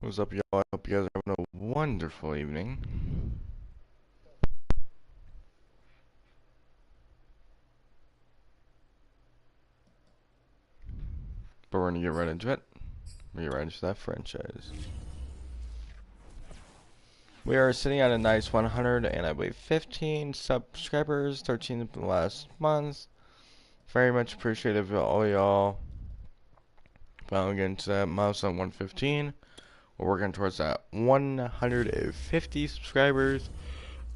What's up, y'all? I hope you guys are having a wonderful evening. But we're gonna get right into it. We get right into that franchise. We are sitting at a nice 100 and I believe 15 subscribers, 13 in the last month. Very much appreciative of all y'all. Finally getting to that milestone 115. We're working towards that 150 subscribers.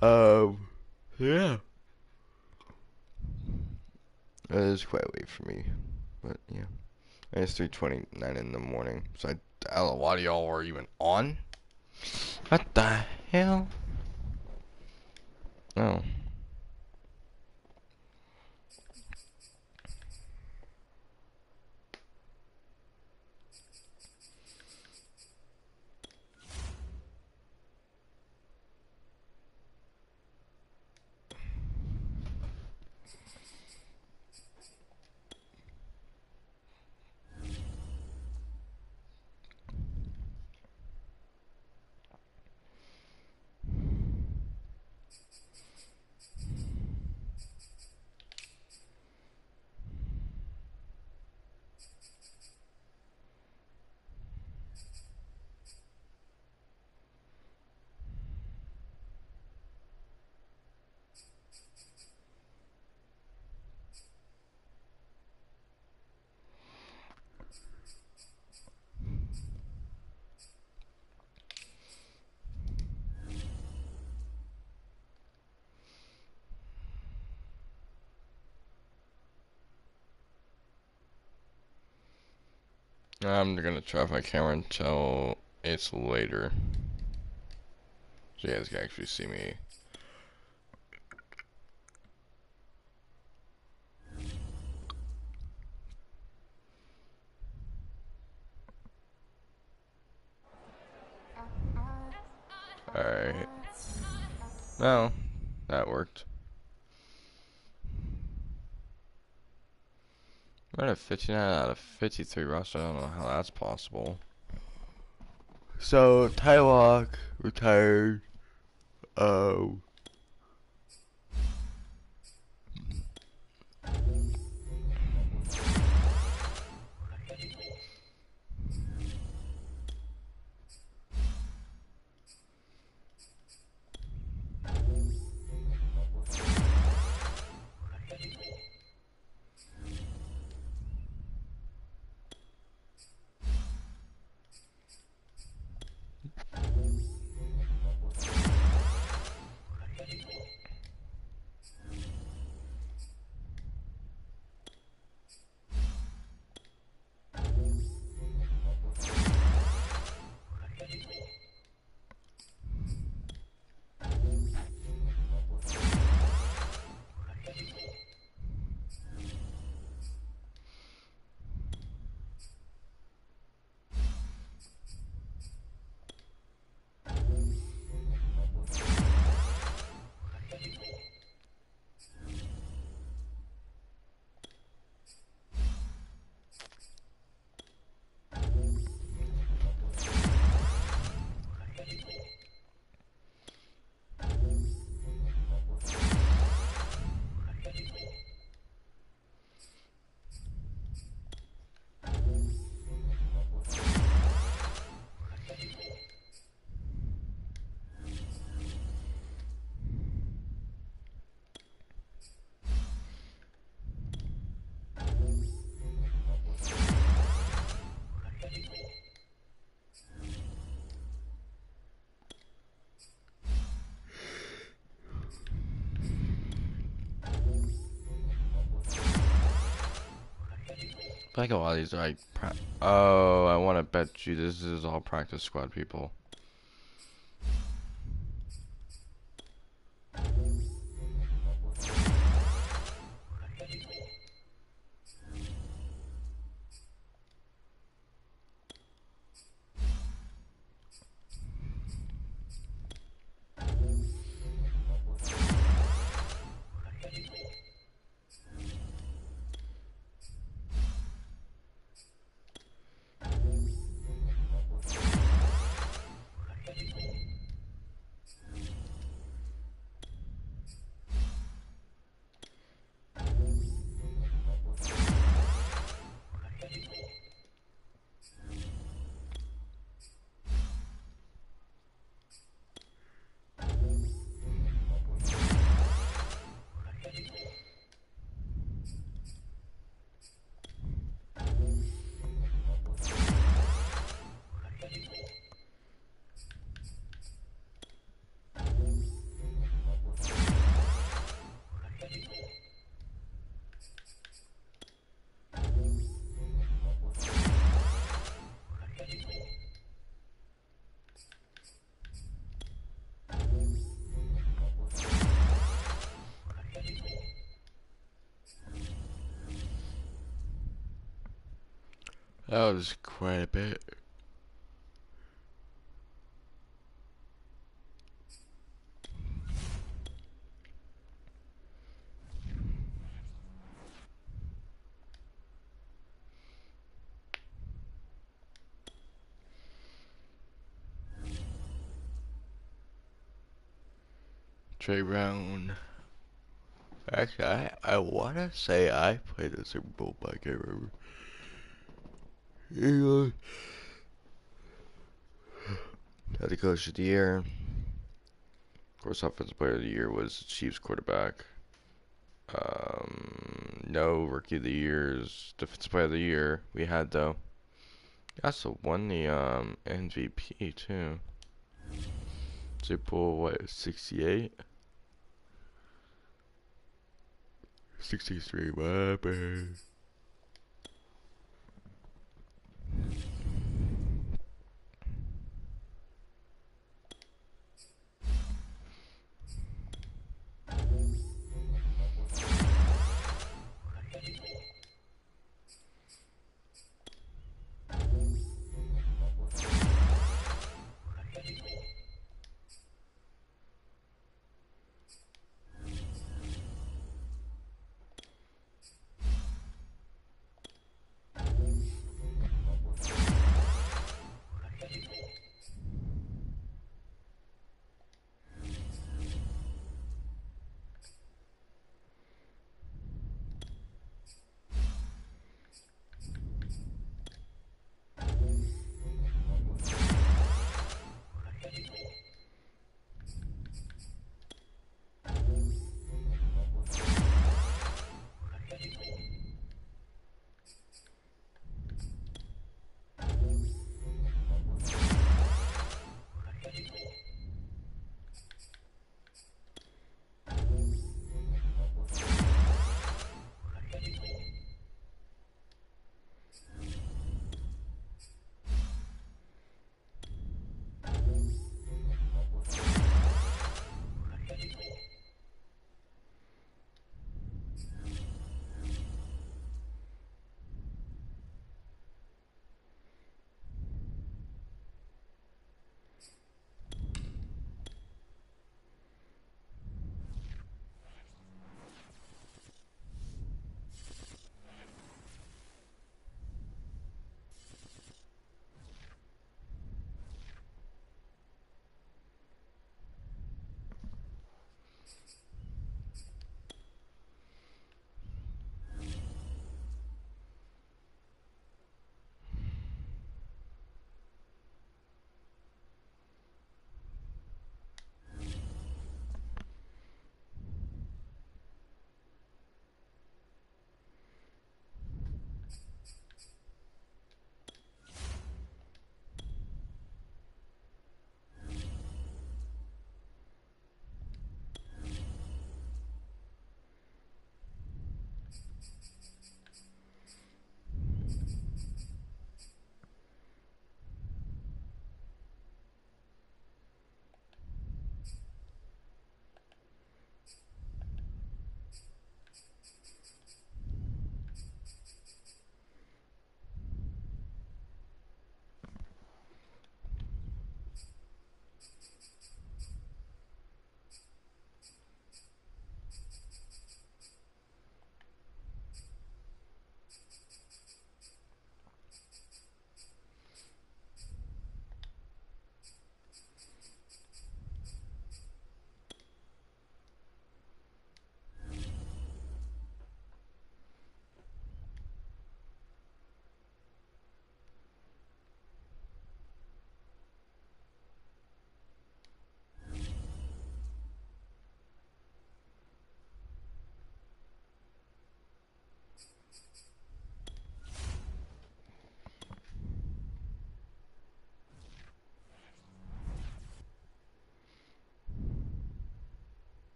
Yeah. It is quite late for me, but yeah. It's 3:29 in the morning, so I doubt a lot of y'all are even on. What the hell? Oh. I'm gonna turn off my camera until it's later, so you guys can actually see me. Alright. Well, that worked. We're at a 59 out of 53 roster. I don't know how that's possible. So, Tylock retired. Oh. I feel like a lot of these are like, oh, I want to bet you this is all practice squad people. That was quite a bit. Trey Brown. Actually, I wanna say I played the Super Bowl, but I can't remember. Eagles. Head coach of the year. Of course, offensive player of the year was Chiefs quarterback. No rookie of the years. Defensive player of the year we had though. He also won the MVP too. Super Bowl what 68? 63, my bad.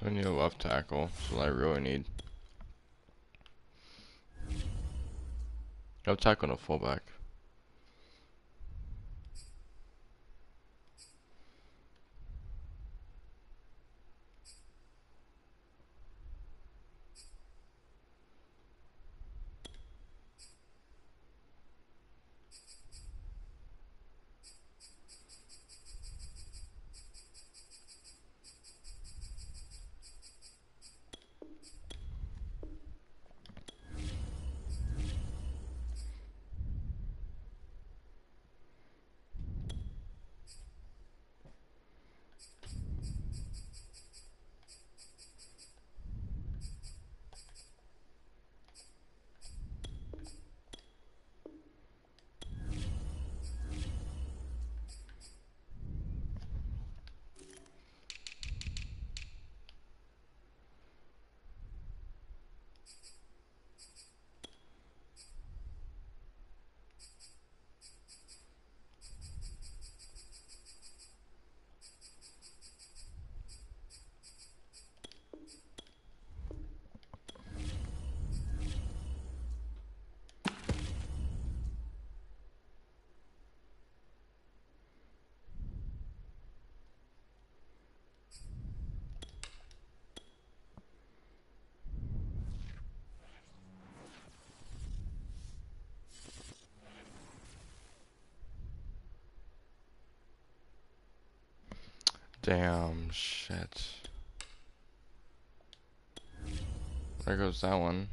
I need a left tackle, so I really need. Left tackle and a fullback. Damn shit. There goes that one.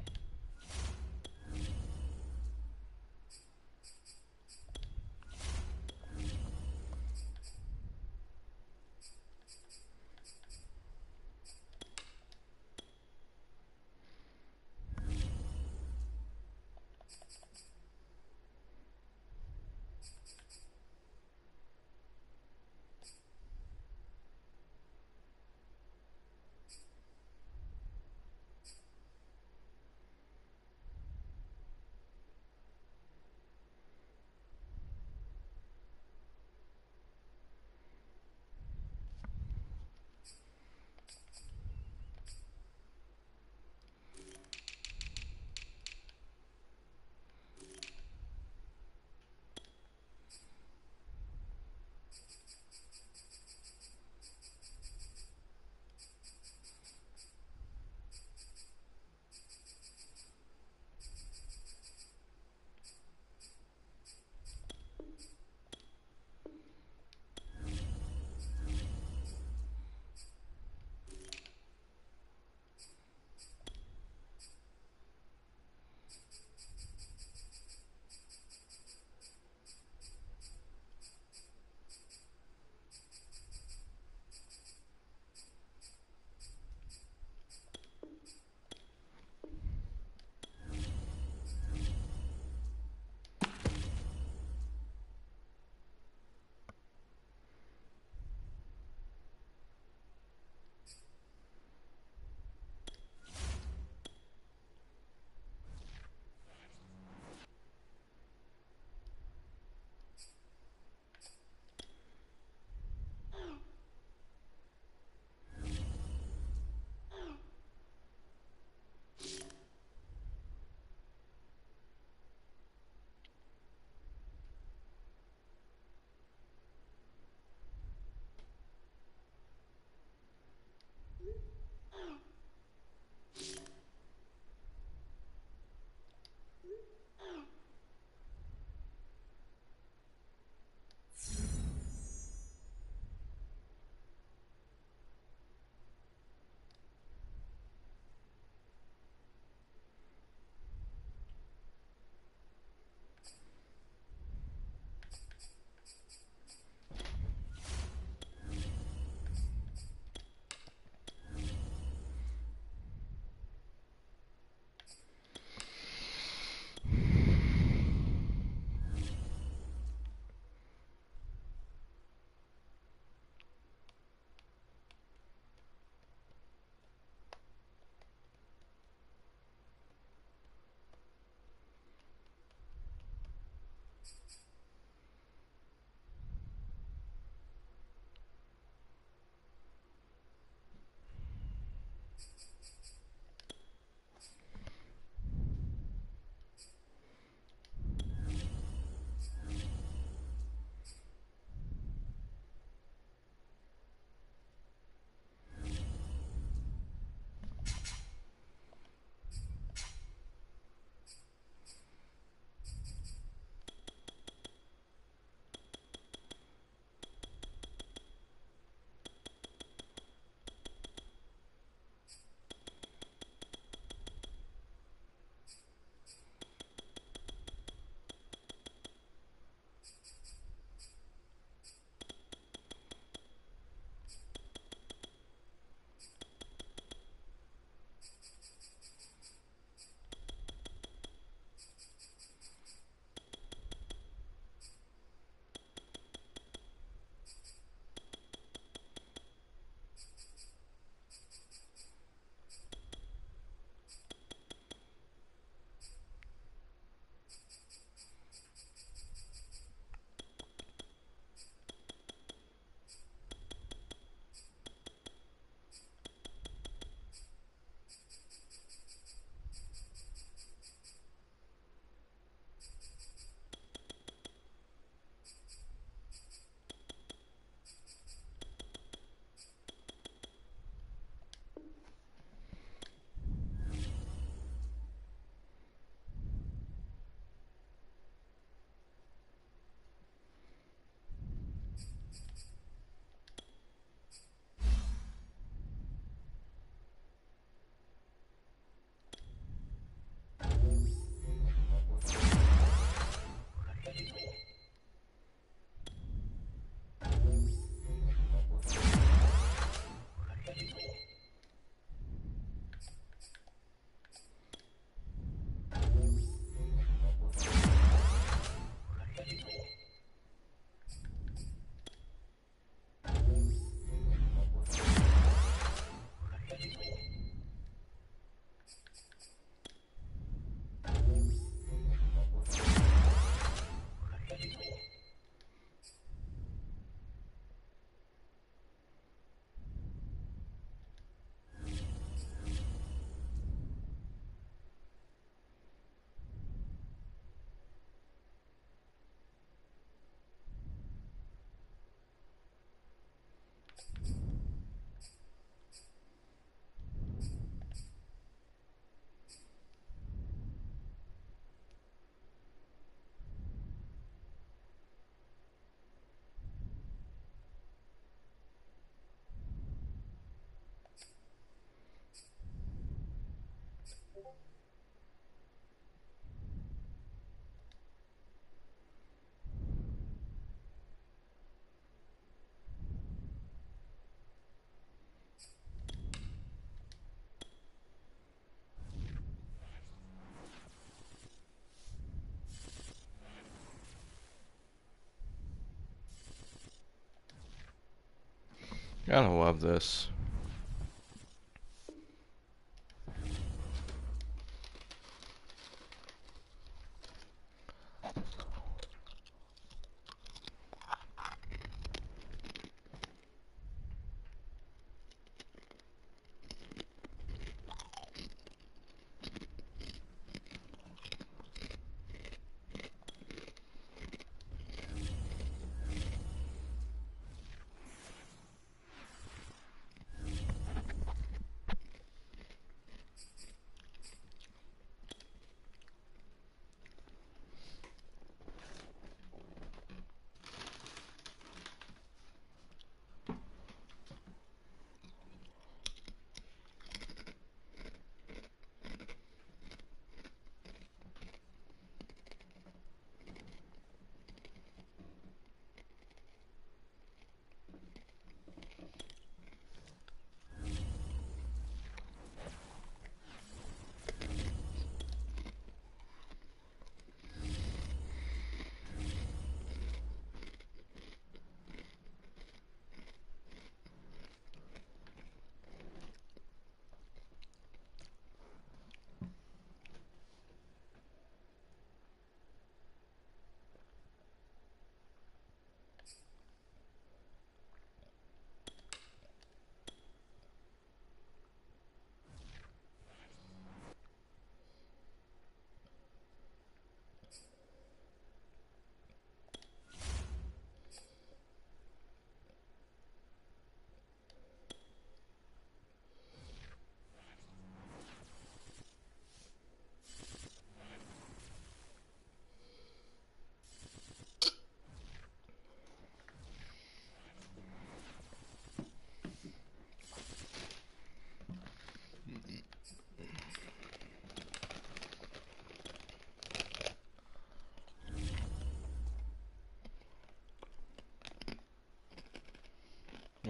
Gotta love this.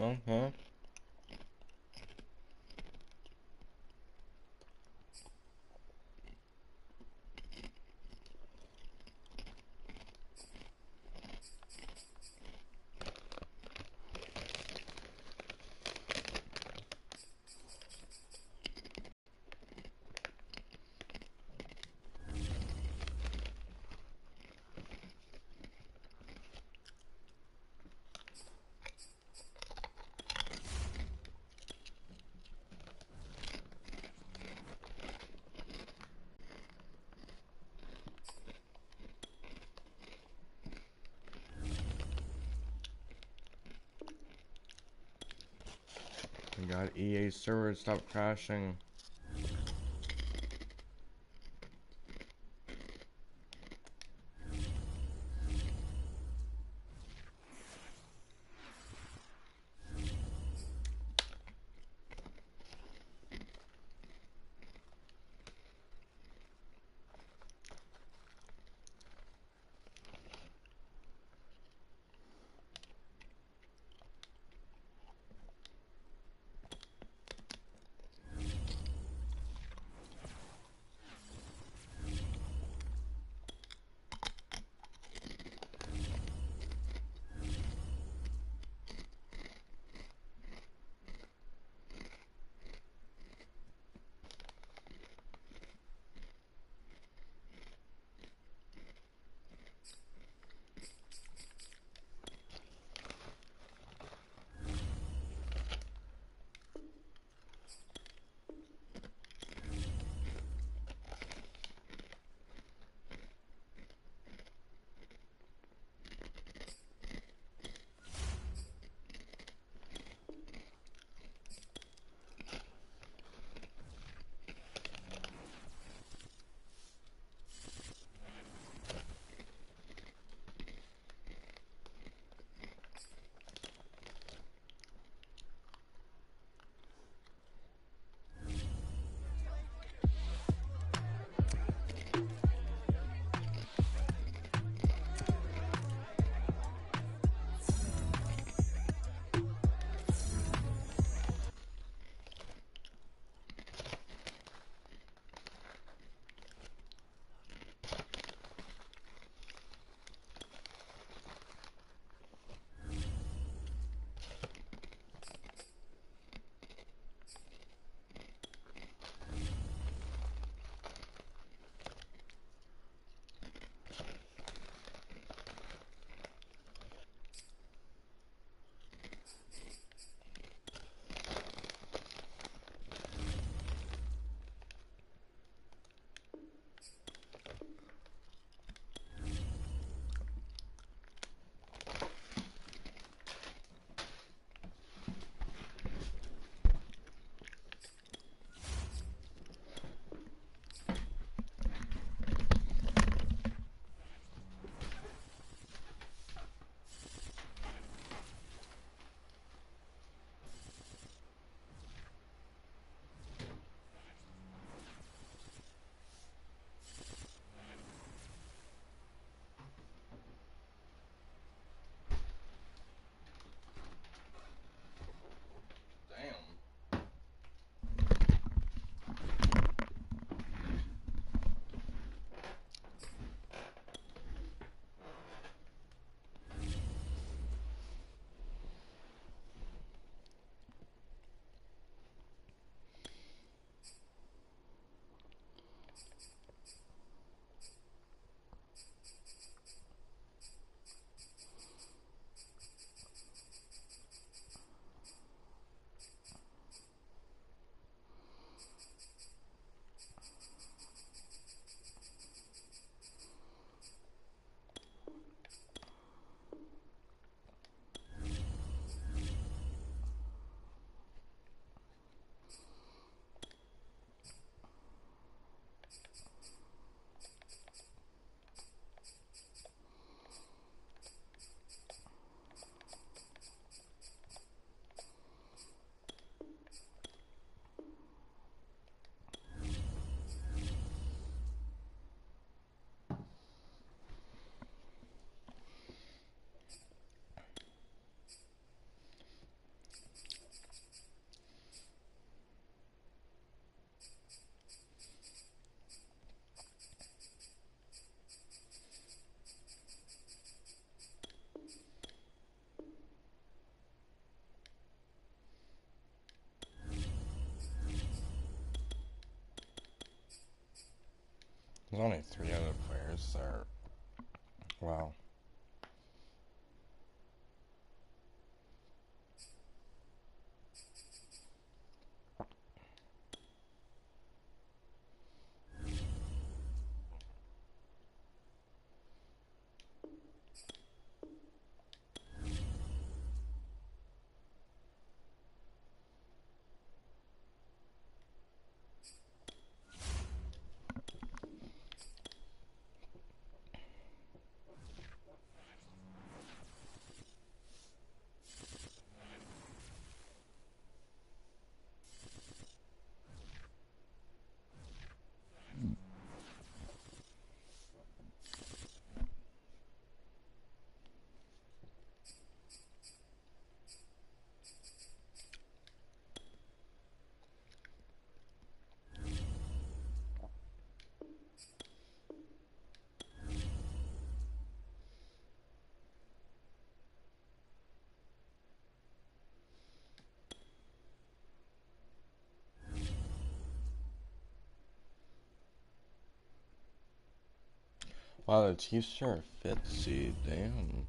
Okay. We got EA server stop crashing. There's only 3 other players there. Wow. Wow, the Chiefs are 5th seed. Damn.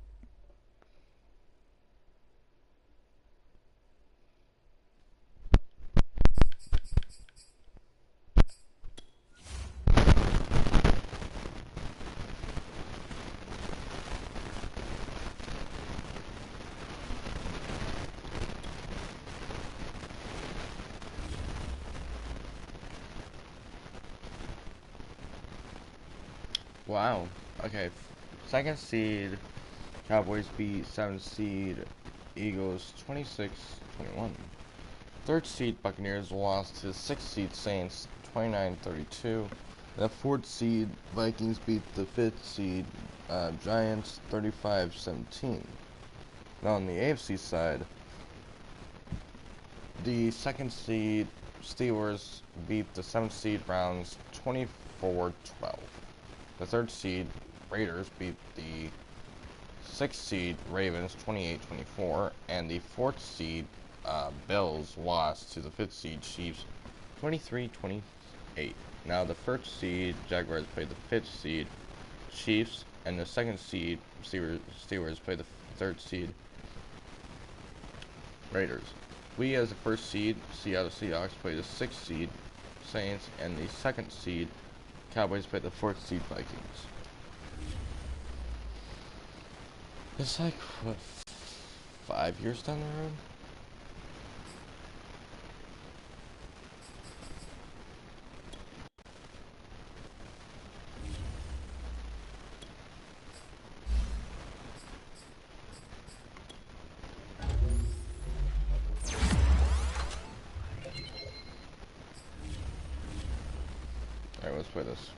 Wow. Okay. 2nd seed, Cowboys beat 7th seed, Eagles 26-21. 3rd seed, Buccaneers lost to 6th seed, Saints 29-32. The 4th seed, Vikings beat the 5th seed, Giants 35-17. Now on the AFC side, the 2nd seed, Steelers beat the 7th seed, Browns 24-12. The 3rd seed, Raiders beat the 6th seed, Ravens 28-24, and the 4th seed, Bills lost to the 5th seed, Chiefs 23-28. Now the 1st seed, Jaguars played the 5th seed, Chiefs, and the 2nd seed, Steelers played the 3rd seed, Raiders. We as the 1st seed, Seattle Seahawks played the 6th seed, Saints, and the 2nd seed, Cowboys played the 4th seed, Vikings. It's like, what, 5 years down the road? Alright, let's play this.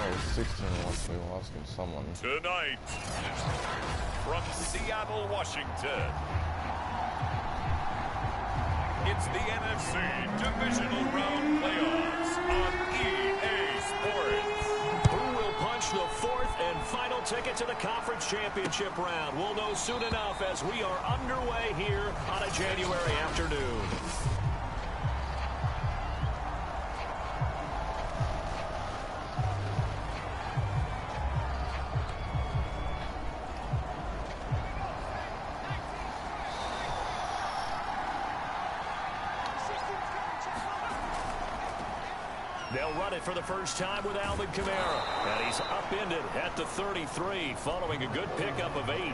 Alright, 16 once we lost against someone. Tonight, from Seattle, Washington, it's the NFC Divisional Round Playoffs on EA Sports. Who will punch the 4th and final ticket to the Conference Championship round? We'll know soon enough as we are underway here on a January afternoon. They'll run it for the first time with Alvin Kamara. And he's upended at the 33 following a good pickup of 8.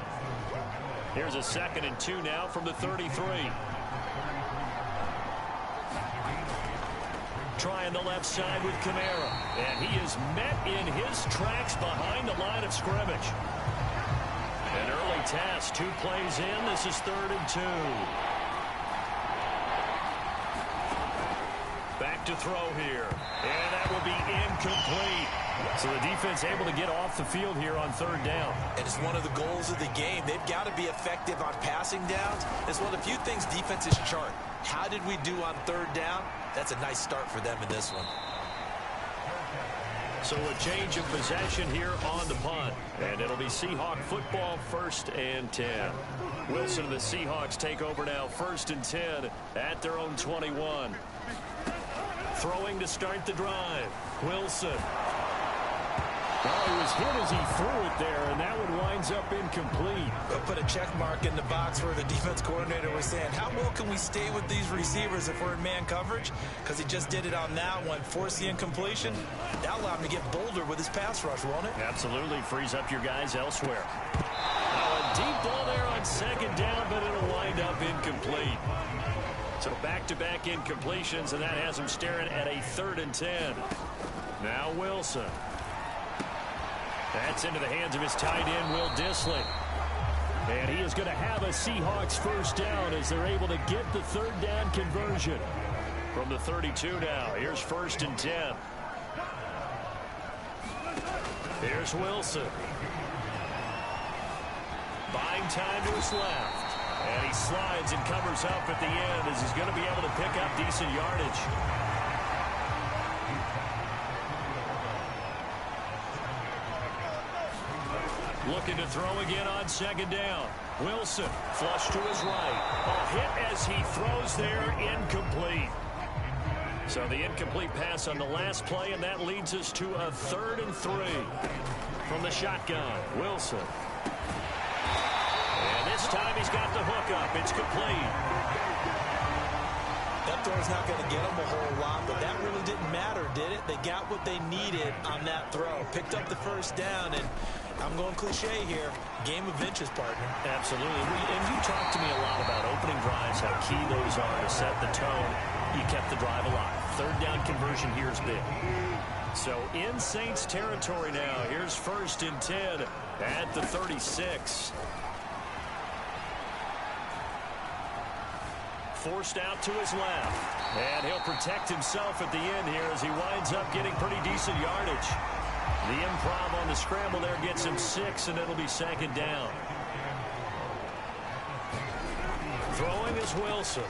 Here's a 2nd and 2 now from the 33. try on the left side with Kamara. And he is met in his tracks behind the line of scrimmage. An early task, 2 plays in. This is 3rd and 2. Back to throw here. And that will be incomplete. So the defense able to get off the field here on 3rd down. And it's one of the goals of the game. They've got to be effective on passing downs. It's one of the few things defenses chart. How did we do on 3rd down? That's a nice start for them in this one. So a change of possession here on the punt. And it'll be Seahawk football, 1st and 10. Wilson and the Seahawks take over now, 1st and 10 at their own 21. Throwing to start the drive. Wilson. Well, he was hit as he threw it there, and that one winds up incomplete. They'll put a check mark in the box where the defense coordinator was saying, how well can we stay with these receivers if we're in man coverage? Because he just did it on that one, force the incompletion. That'll allow him to get bolder with his pass rush, won't it? Absolutely. Frees up your guys elsewhere. Now a deep ball there on 2nd down, but it'll wind up incomplete. So back-to-back incompletions, and that has him staring at a 3rd and 10. Now Wilson. That's into the hands of his tight end, Will Dissly. And he is going to have a Seahawks 1st down as they're able to get the 3rd down conversion. From the 32 now, here's 1st and 10. Here's Wilson. Buying time to his left. And he slides and covers up at the end as he's going to be able to pick up decent yardage. Looking to throw again on 2nd down. Wilson, flush to his right. A hit as he throws there, incomplete. So the incomplete pass on the last play, and that leads us to a 3rd and 3. From the shotgun, Wilson. And this time he's got the hook up. It's complete. That throw's not going to get them a whole lot, but that really didn't matter, did it? They got what they needed on that throw. Picked up the 1st down, and I'm going cliche here. Game of inches, partner. Absolutely. And you talked to me a lot about opening drives, how key those are to set the tone. You kept the drive alive. 3rd down conversion here is big. So in Saints territory now. Here's 1st and 10 at the 36. Forced out to his left. And he'll protect himself at the end here as he winds up getting pretty decent yardage. The improv on the scramble there gets him 6, and it'll be 2nd down. Throwing is Wilson.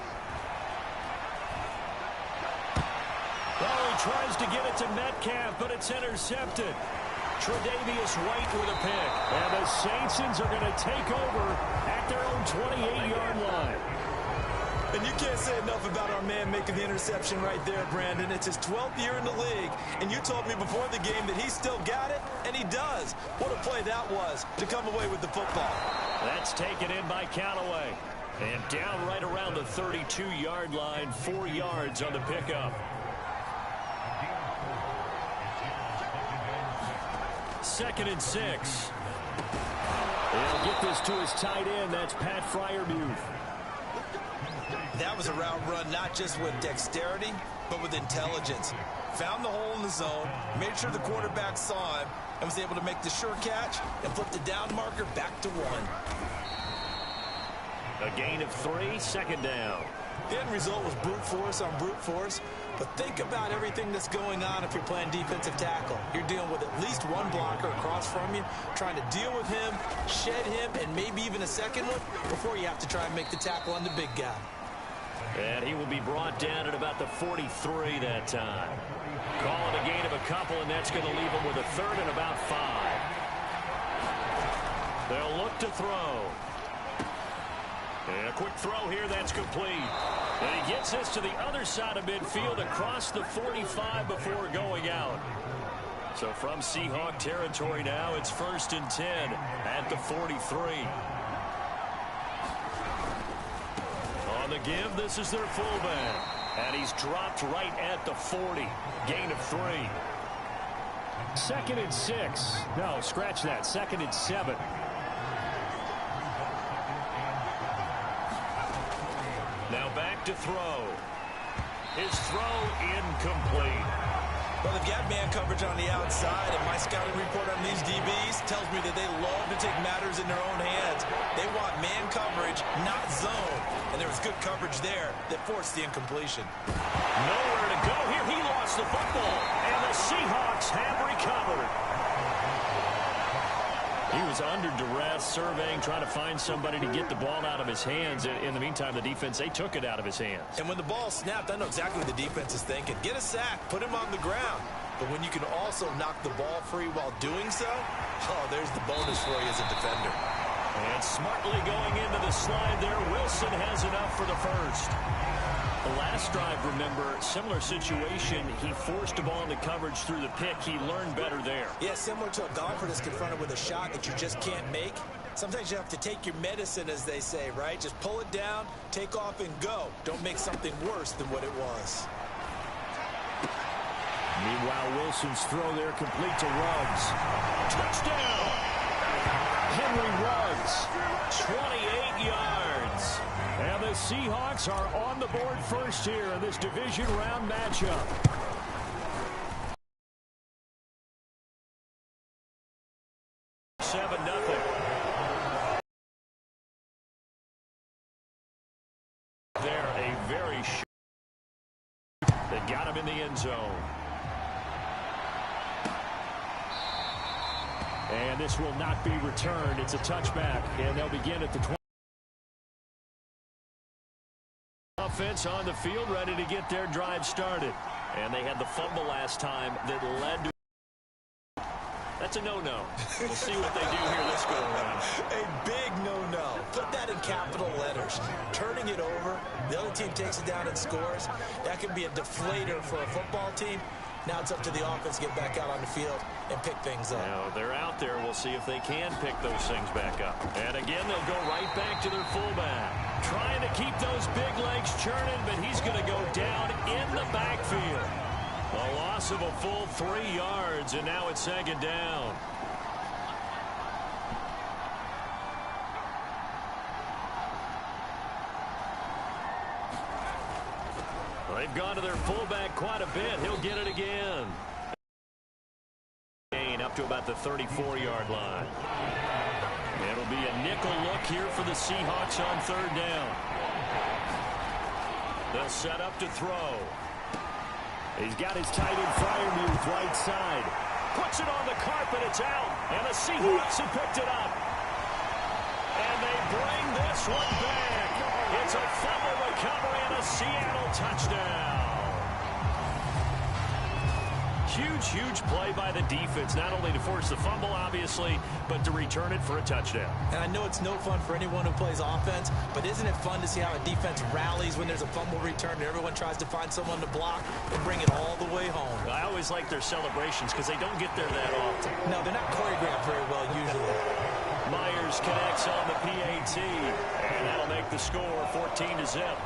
Oh, he tries to get it to Metcalf, but it's intercepted. Tre'Davious White with a pick. And the Saints are going to take over at their own 28-yard line. And you can't say enough about our man making the interception right there, Brandon. It's his 12th year in the league, and you told me before the game that he still got it, and he does. What a play that was to come away with the football. That's taken in by Callaway. And down right around the 32-yard line, 4 yards on the pickup. Second and 6. He'll get this to his tight end. That's Pat Freiermuth. That was a route run not just with dexterity, but with intelligence. Found the hole in the zone, made sure the quarterback saw him, and was able to make the sure catch and flip the down marker back to 1. A gain of 3, 2nd down. The end result was brute force on brute force, but think about everything that's going on if you're playing defensive tackle. You're dealing with at least one blocker across from you, trying to deal with him, shed him, and maybe even a second one before you have to try and make the tackle on the big guy. And he will be brought down at about the 43 that time. Call it a gain of a couple, and that's going to leave him with a 3rd and about 5. They'll look to throw. And a quick throw here, that's complete. And he gets this to the other side of midfield across the 45 before going out. So from Seahawk territory now, it's 1st and 10 at the 43. On the give, this is their fullback. And he's dropped right at the 40. Gain of 3. 2nd and 6. No, scratch that. 2nd and 7. Now back to throw. His throw incomplete. Well, they've got man coverage on the outside, and my scouting report on these DBs tells me that they love to take matters in their own hands. They want man coverage, not zone. And there was good coverage there that forced the incompletion. Nowhere to go here. He lost the football, and the Seahawks have recovered. He was under duress, surveying, trying to find somebody to get the ball out of his hands. In the meantime, the defense, they took it out of his hands. And when the ball snapped, I know exactly what the defense is thinking. Get a sack, put him on the ground. But when you can also knock the ball free while doing so, oh, there's the bonus for you as a defender. And smartly going into the slide there, Wilson has enough for the first. The last drive, remember, similar situation. He forced a ball into coverage through the pick. He learned better there. Yeah, similar to a golfer that's confronted with a shot that you just can't make. Sometimes you have to take your medicine, as they say, right? Just pull it down, take off, and go. Don't make something worse than what it was. Meanwhile, Wilson's throw there complete to Ruggs. Touchdown! Henry Ruggs, 28 yards. And the Seahawks are on the board first here in this division round matchup. There, a very short that got him in the end zone. And this will not be returned. It's a touchback, and they'll begin at the 20. Offense on the field, ready to get their drive started. And they had the fumble last time that led to... That's a no-no. We'll see what they do here this go around. A big no-no. Put that in capital letters. Turning it over, the other team takes it down and scores. That can be a deflator for a football team. Now it's up to the offense to get back out on the field and pick things up. Now they're out there. We'll see if they can pick those things back up. And again, they'll go right back to their fullback. Trying to keep those big legs churning, but he's going to go down in the backfield. A loss of a full 3 yards, and now it's second down. They've gone to their fullback quite a bit. He'll get it again. Gain up to about the 34-yard line. It'll be a nickel look here for the Seahawks on third down. They'll set up to throw. He's got his tight end Freiermuth right side. Puts it on the carpet. It's out. And the Seahawks have picked it up. And they bring this one back. It's a fumble recovery and a Seattle touchdown. Huge, huge play by the defense, not only to force the fumble, obviously, but to return it for a touchdown. And I know it's no fun for anyone who plays offense, but isn't it fun to see how a defense rallies when there's a fumble return and everyone tries to find someone to block and bring it all the way home? I always like their celebrations because they don't get there that often. No, they're not choreographed very well usually. Myers connects on the PAT, and that'll make the score 14-0.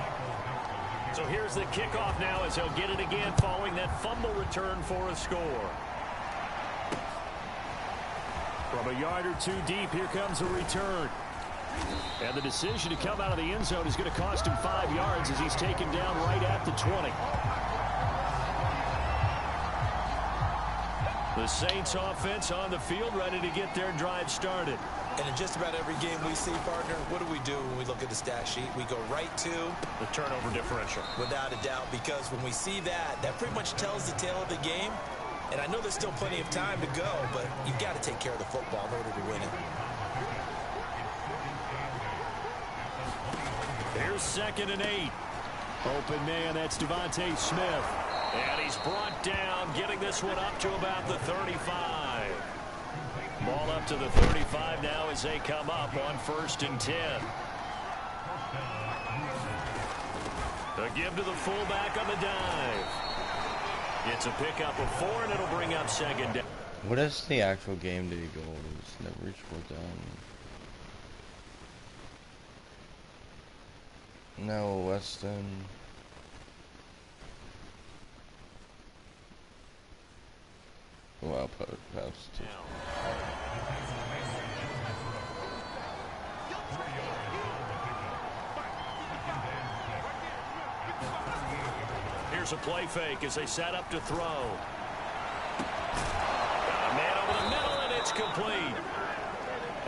So here's the kickoff now as he'll get it again following that fumble return for a score. From a yard or two deep, here comes a return. And the decision to come out of the end zone is going to cost him 5 yards as he's taken down right at the 20. The Saints offense on the field ready to get their drive started. And in just about every game we see, partner, what do we do when we look at the stat sheet? We go right to the turnover differential. Without a doubt, because when we see that, that pretty much tells the tale of the game. And I know there's still plenty of time to go, but you've got to take care of the football in order to win it. Here's 2nd and 8. Open man, that's Devontae Smith. And he's brought down, getting this one up to about the 35. Ball up to the 35 now as they come up on 1st and 10. A give to the fullback on the dive. It's a pickup of 4, and it'll bring up 2nd down. What is the actual game day goal? It's never done. No, Weston. Well, post. Here's Here's a play fake as they set up to throw. Got a man over the middle, and it's complete.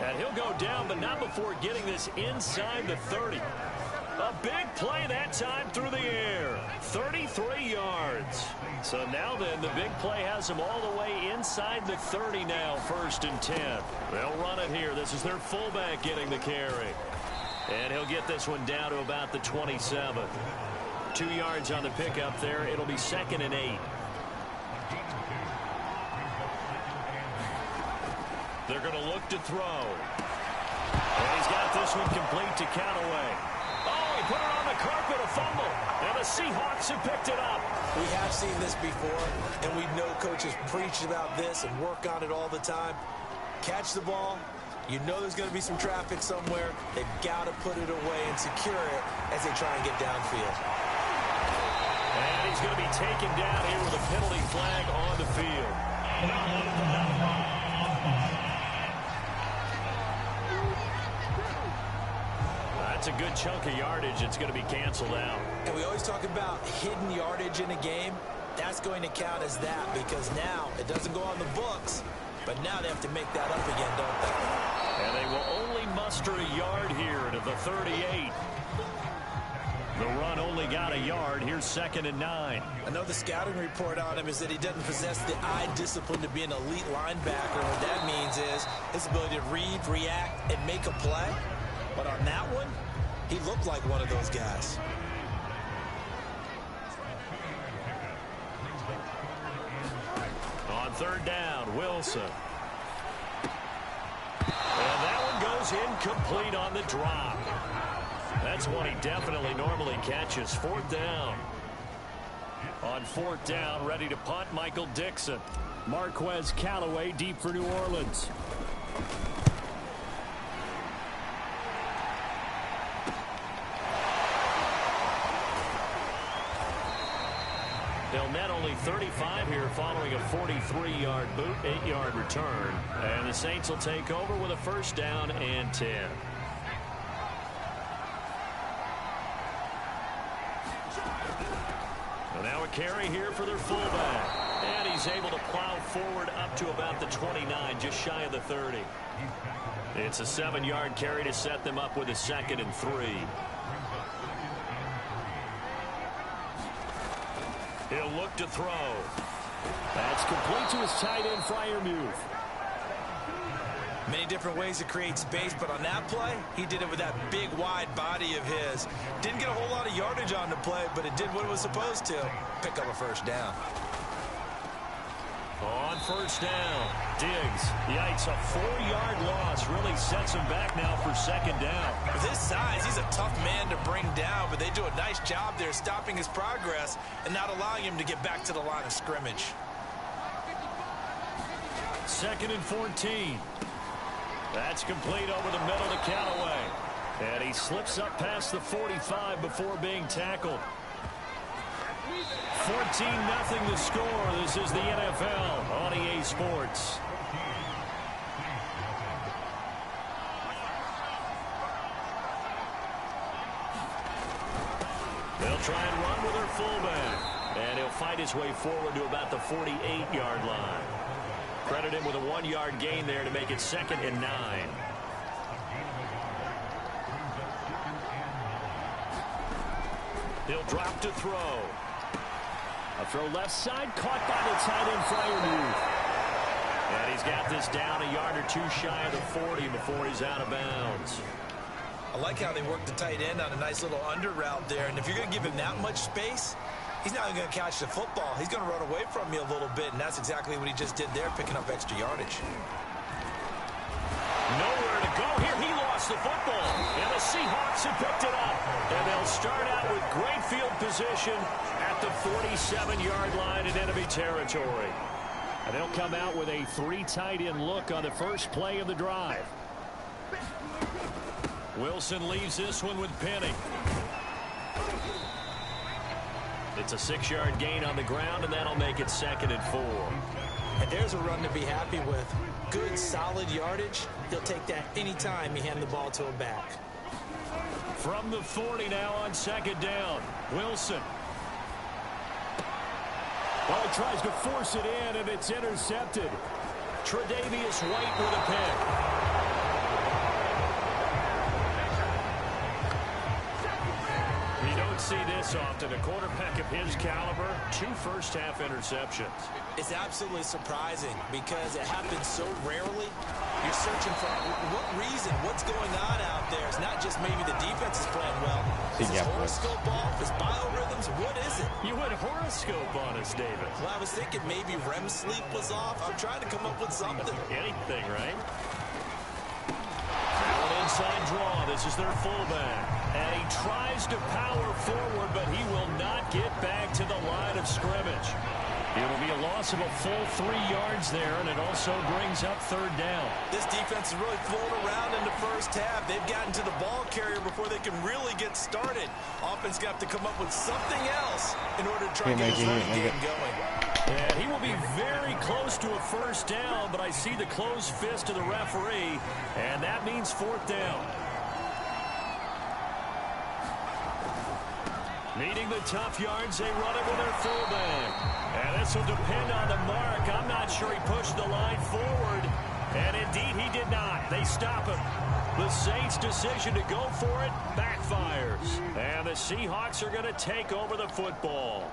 And he'll go down, but not before getting this inside the 30. A big play that time through the air. 33 yards. So now then, the big play has them all the way inside the 30 now, 1st and 10. They'll run it here. This is their fullback getting the carry. And he'll get this one down to about the 27. 2 yards on the pickup there. It'll be 2nd and 8. They're going to look to throw. And he's got this one complete to Callaway. Oh, he put it on the carpet, a fumble. And the Seahawks have picked it up. We have seen this before, and we know coaches preach about this and work on it all the time. Catch the ball. You know there's going to be some traffic somewhere. They've got to put it away and secure it as they try and get downfield. And he's going to be taken down here with a penalty flag on the field. That's a good chunk of yardage. It's going to be canceled out. And we always talk about hidden yardage in a game. That's going to count as that because now it doesn't go on the books, but now they have to make that up again, don't they? And they will only muster a yard here to the 38. The run only got a yard. Here's 2nd and 9. I know the scouting report on him is that he doesn't possess the eye discipline to be an elite linebacker. What that means is his ability to read, react, and make a play. But on that one, he looked like one of those guys. On 3rd down, Wilson. And that one goes incomplete on the drop. That's one he definitely normally catches. 4th down. On 4th down, ready to punt, Michael Dixon. Marquez Callaway deep for New Orleans. They'll net only 35 here following a 43-yard boot, 8-yard return. And the Saints will take over with a 1st down and 10. And now a carry here for their fullback. And he's able to plow forward up to about the 29, just shy of the 30. It's a 7-yard carry to set them up with a 2nd and 3. He'll look to throw. That's complete to his tight end, Freiermuth. Many different ways to create space, but on that play, he did it with that big, wide body of his. Didn't get a whole lot of yardage on the play, but it did what it was supposed to. Pick up a 1st down. On 1st down, Diggs. Yikes, a 4-yard loss really sets him back now for 2nd down. With his size, he's a tough man to bring down, but they do a nice job there stopping his progress and not allowing him to get back to the line of scrimmage. 2nd and 14. That's complete over the middle to Callaway. And he slips up past the 45 before being tackled. 14-0 the score. This is the NFL on EA Sports. They'll try and run with their fullback. And he'll fight his way forward to about the 48-yard line. Credit him with a 1-yard gain there to make it 2nd and 9. He'll drop to throw. A throw left side, caught by the tight end, Freiermuth. And he's got this down a yard or 2 shy of the 40 before he's out of bounds. I like how they work the tight end on a nice little under route there. And if you're going to give him that much space, he's not going to catch the football. He's going to run away from you a little bit, and that's exactly what he just did there, picking up extra yardage. Nowhere to go here. He lost the football, and the Seahawks have picked it up. And they'll start out with great field position at the 47-yard line in enemy territory. And they'll come out with a 3 tight end look on the first play of the drive. Wilson leaves this one with Penny. It's a 6-yard gain on the ground, and that'll make it 2nd and 4. And there's a run to be happy with. Good, solid yardage. He'll take that anytime you hand the ball to him back. From the 40 now on 2nd down. Wilson. Well, he tries to force it in, and it's intercepted. Tre'Davious White with a pick. You don't see this often. A quarterback of his caliber, 2 first-half interceptions. It's absolutely surprising because it happens so rarely. You're searching for what reason, what's going on out there. It's not just maybe the defense is playing well. Is his horoscope off? Is biorhythms? What is it? You went horoscope on us, David. Well, I was thinking maybe REM sleep was off. I'm trying to come up with something. Anything, right? Now an inside draw. This is their fullback. And he tries to power forward, but he will not get back to the line of scrimmage. It'll be a loss of a full 3 yards there, and it also brings up 3rd down. This defense is really floating around in the first half. They've gotten to the ball carrier before they can really get started. Offense got to come up with something else in order to try to get his running game going. And he will be very close to a 1st down, but I see the closed fist of the referee, and that means 4th down. Needing the tough yards, they run it with their fullback. And this will depend on the mark. I'm not sure he pushed the line forward. And indeed, he did not. They stop him. The Saints' decision to go for it backfires. And the Seahawks are going to take over the football.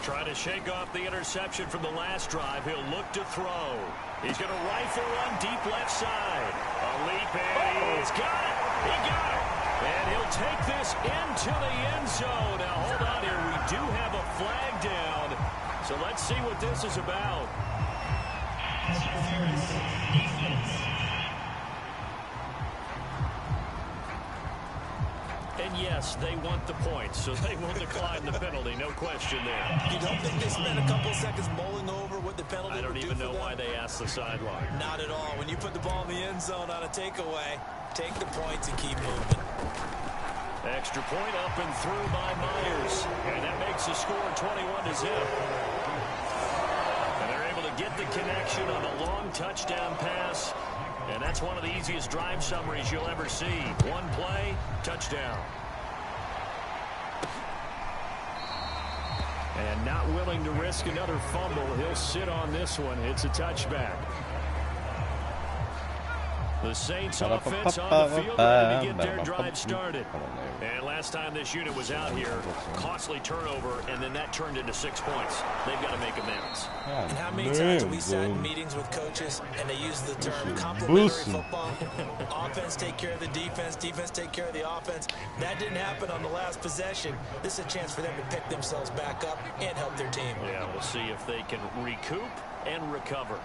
Trying to shake off the interception from the last drive. He'll look to throw. He's going to rifle one deep left side. A leap, and he's got it. He got it. And he'll take this into the end zone. Now, hold on here. We do have a flag down. So let's see what this is about. And yes, they want the points, so they will decline the penalty. No question there. You don't think they spent a couple of seconds mulling over what the penalty I don't would even do know for why them? they asked the sideline. Not at all. When you put the ball in the end zone on a takeaway, take the points and keep moving. Extra point up and through by Myers. And that makes the score 21-0. And they're able to get the connection on a long touchdown pass. And that's one of the easiest drive summaries you'll ever see. One play, touchdown. And not willing to risk another fumble. He'll sit on this one. It's a touchback. The Saints offense on the field ready to get their drive started. And last time this unit was out here, costly turnover, and then that turned into 6 points. They've got to make amends. And how many times have we sat in meetings with coaches and they use the term complementary football? Offense take care of the defense, defense take care of the offense. That didn't happen on the last possession. This is a chance for them to pick themselves back up and help their team. Yeah, we'll see if they can recoup and recover.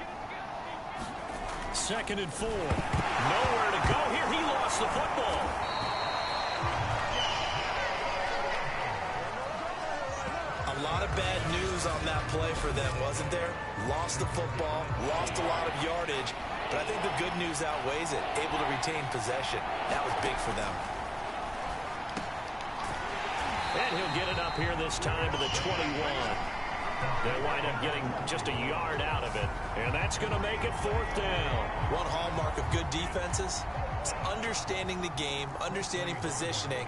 2nd and 4. Nowhere to go here. He lost the football. A lot of bad news on that play for them, wasn't there? Lost the football, lost a lot of yardage, but I think the good news outweighs it. Able to retain possession. That was big for them. And he'll get it up here this time to the 21. They'll wind up getting just a yard out of it. And that's going to make it 4th down. One hallmark of good defenses is understanding the game, understanding positioning,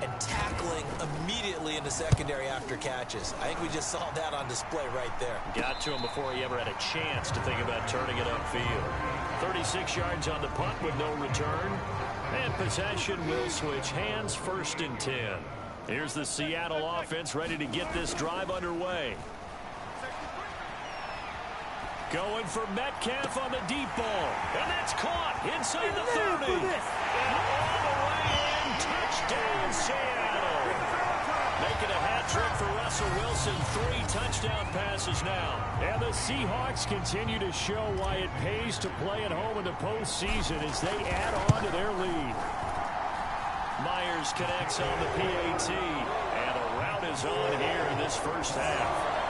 and tackling immediately in the secondary after catches. I think we just saw that on display right there. Got to him before he ever had a chance to think about turning it upfield. 36 yards on the punt with no return. And possession will switch hands, 1st and 10. Here's the Seattle offense ready to get this drive underway. Going for Metcalf on the deep ball. And that's caught inside the 30. And all the way in. Touchdown, Seattle. Making a hat trick for Russell Wilson. 3 touchdown passes now. And the Seahawks continue to show why it pays to play at home in the postseason as they add on to their lead. Myers connects on the PAT. And a rout is on here in this first half.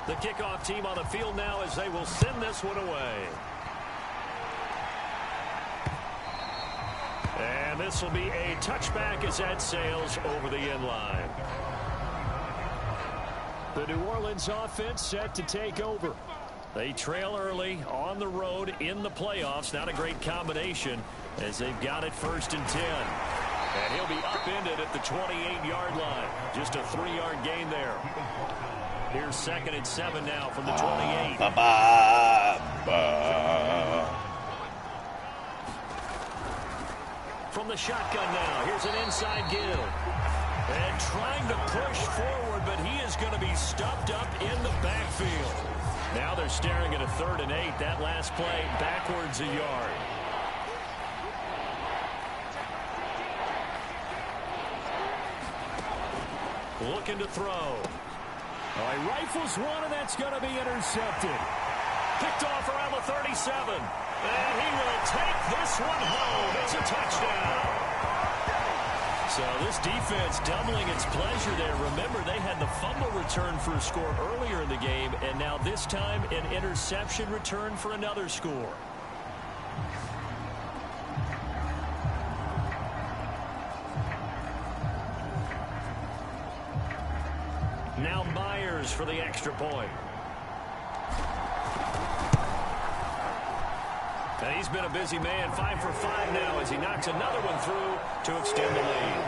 The kickoff team on the field now as they will send this one away. And this will be a touchback as that sails over the end line. The New Orleans offense set to take over. They trail early on the road in the playoffs. Not a great combination. as they've got it 1st and 10. And he'll be upended at the 28-yard line. Just a 3-yard gain there. Here's 2nd and 7 now from the 28. From the shotgun now, here's an inside give. And trying to push forward, but he is going to be stuffed up in the backfield. Now they're staring at a 3rd and 8. That last play backwards a yard. Looking to throw. He rifles one, and that's going to be intercepted. Picked off around the 37. And he will take this one home. It's a touchdown. So this defense doubling its pleasure there. Remember, they had the fumble return for a score earlier in the game, and now this time an interception return for another score. Now Myers for the extra point. And he's been a busy man, 5 for 5 now as he knocks another one through to extend the lead.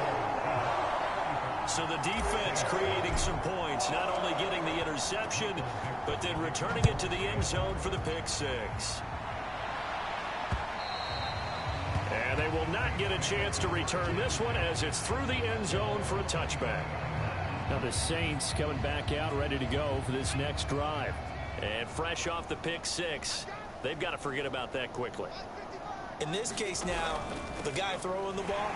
So the defense creating some points, not only getting the interception, but then returning it to the end zone for the pick 6. And they will not get a chance to return this one as it's through the end zone for a touchback. Now the Saints coming back out ready to go for this next drive. And fresh off the pick 6. They've got to forget about that quickly. In this case now, the guy throwing the ball,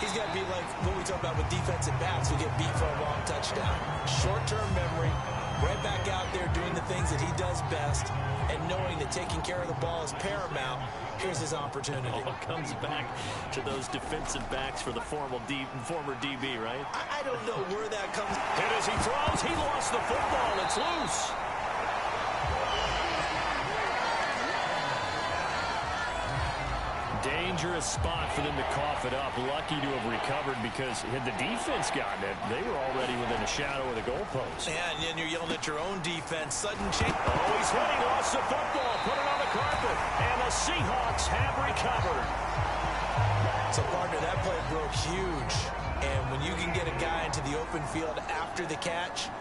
he's got to be like what we talk about with defensive backs who get beat for a long touchdown. Short-term memory, right back out there doing the things that he does best, and knowing that taking care of the ball is paramount. Here's his opportunity. All comes back to those defensive backs for the former DB, right? I don't know where that comes. And as he throws, he lost the football. It's loose. Dangerous spot for them to cough it up. Lucky to have recovered because had the defense gotten it, they were already within a shadow of the goalpost. Yeah, and then you're yelling at your own defense. Sudden change. Oh, he's running, lost the football, put it on the carpet, and the Seahawks have recovered. So, partner, that play broke huge. And when you can get a guy into the open field after the catch,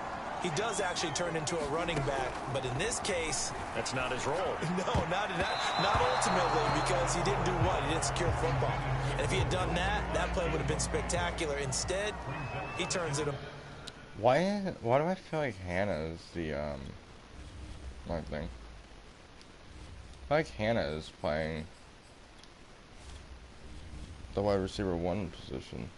he does actually turn into a running back. But in this case, that's not his role. No, not ultimately, because he didn't do what? He didn't secure football. And if he had done that, that play would have been spectacular. Instead, he turns it. Why do I feel like Hannah is the one thing? I feel like Hannah is playing the wide receiver 1 position.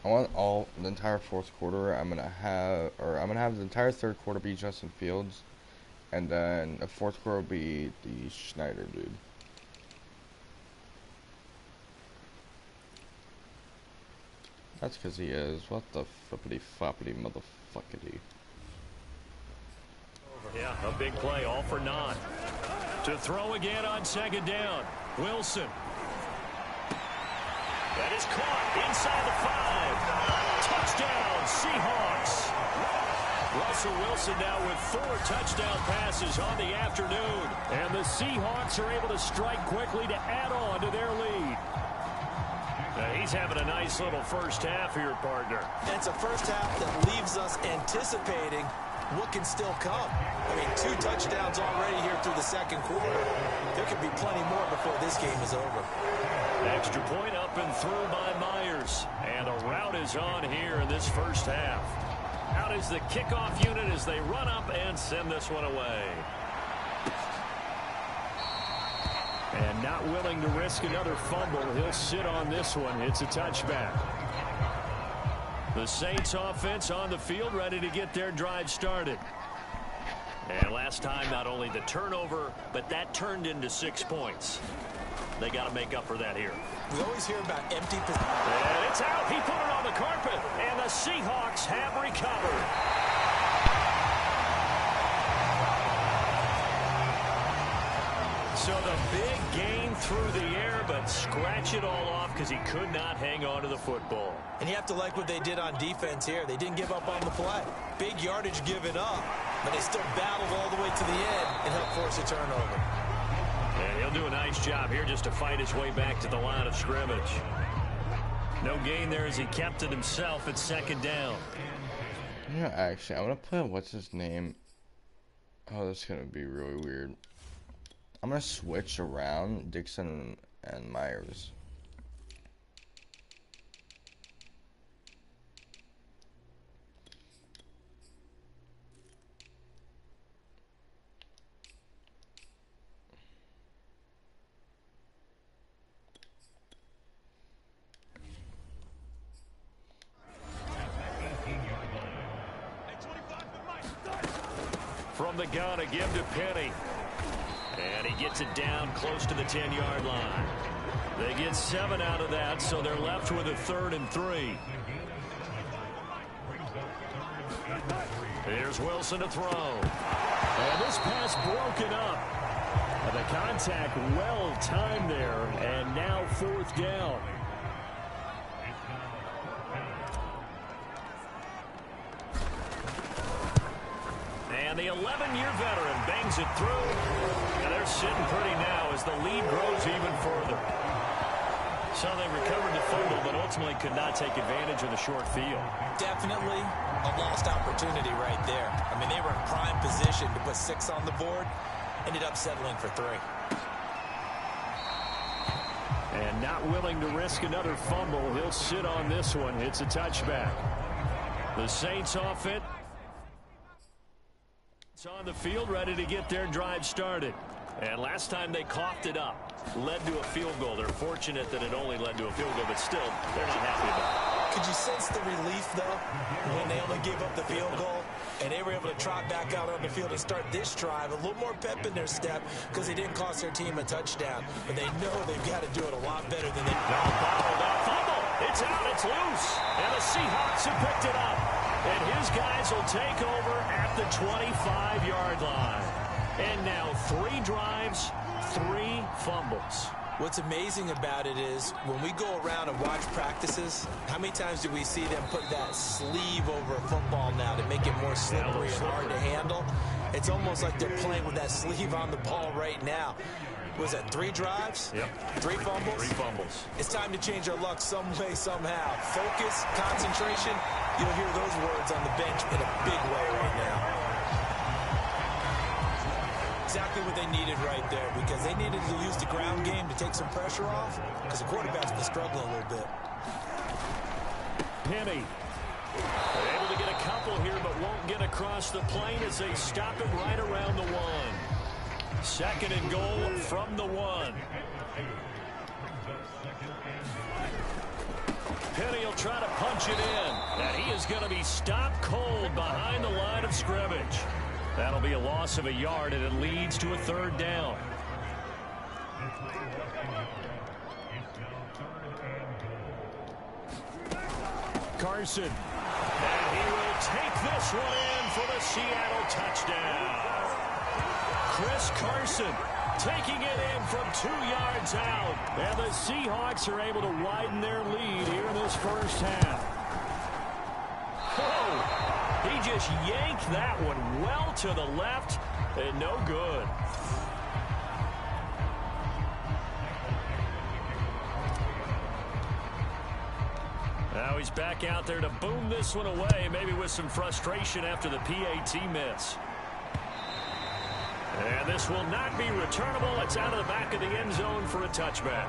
I want the entire 4th quarter. I'm gonna have the entire 3rd quarter be Justin Fields, and then the 4th quarter will be the Schneider dude. That's because he is. What the flippity floppity motherfuckity. Yeah, a big play, all for naught. To throw again on 2nd down. Wilson. That is caught inside the 5. Touchdown, Seahawks. Russell Wilson now with 4 touchdown passes on the afternoon. And the Seahawks are able to strike quickly to add on to their lead. He's having a nice little first half here, partner. And it's a first half that leaves us anticipating what can still come. I mean, 2 touchdowns already here through the 2nd quarter. There could be plenty more before this game is over. Extra point up and through by Myers. And a route is on here in this first half. Out is the kickoff unit as they run up and send this one away. And not willing to risk another fumble. He'll sit on this one. It's a touchback. The Saints offense on the field ready to get their drive started. And last time, not only the turnover, but that turned into 6 points. They got to make up for that here. We always hear about empty possession. And it's out. He put it on the carpet. And the Seahawks have recovered. So the big gain through the air, but scratch it all off because he could not hang on to the football. And you have to like what they did on defense here. They didn't give up on the play. Big yardage given up, but they still battled all the way to the end and helped force a turnover. And he'll do a nice job here just to fight his way back to the line of scrimmage. No gain there as he kept it himself at second down. Yeah, actually, I'm going to put, what's his name? Oh, this is going to be really weird. I'm going to switch around Dixon and Myers. From the gun, a give to Penny. And he gets it down close to the 10-yard line. They get 7 out of that, so they're left with a 3rd and 3. Here's Wilson to throw. And this pass broken up. And the contact well timed there, and now 4th down. And the 11-year veteran bangs it through. And they're sitting pretty now as the lead grows even further. So they recovered the fumble, but ultimately could not take advantage of the short field. Definitely a lost opportunity right there. I mean, they were in prime position to put 6 on the board. Ended up settling for 3. And not willing to risk another fumble. He'll sit on this one. It's a touchback. The Saints offense. It's on the field, ready to get their drive started. And last time they coughed it up, led to a field goal. They're fortunate that it only led to a field goal, but still, they're not happy about it. Could you sense the relief, though, when they only gave up the field goal, and they were able to trot back out on the field and start this drive, a little more pep in their step, because they didn't cost their team a touchdown. But they know they've got to do it a lot better than they did. Fumble! It's out, it's loose, and the Seahawks have picked it up. And his guys will take over at the 25-yard line. And now 3 drives, 3 fumbles. What's amazing about it is when we go around and watch practices, how many times do we see them put that sleeve over a football now to make it more slippery and hard to handle? It's almost like they're playing with that sleeve on the ball right now. Was that 3 drives? Yep. 3 fumbles? 3 fumbles. It's time to change our luck some way, somehow. Focus, concentration. You'll hear those words on the bench in a big way right now. Exactly what they needed right there, because they needed to use the ground game to take some pressure off, because the quarterback's been struggling a little bit. Penny. They're able to get a couple here, but won't get across the plane as they stop him right around the 1. 2nd and goal from the 1. Penny will try to punch it in, and he is going to be stopped cold behind the line of scrimmage. That'll be a loss of a yard, and it leads to a 3rd down. Carson. And he will take this one in for the Seattle touchdown. Chris Carson taking it in from 2 yards out. And the Seahawks are able to widen their lead here in this first half. Whoa! He just yanked that one well to the left and no good. Now he's back out there to boom this one away, maybe with some frustration after the PAT miss. And this will not be returnable. It's out of the back of the end zone for a touchback.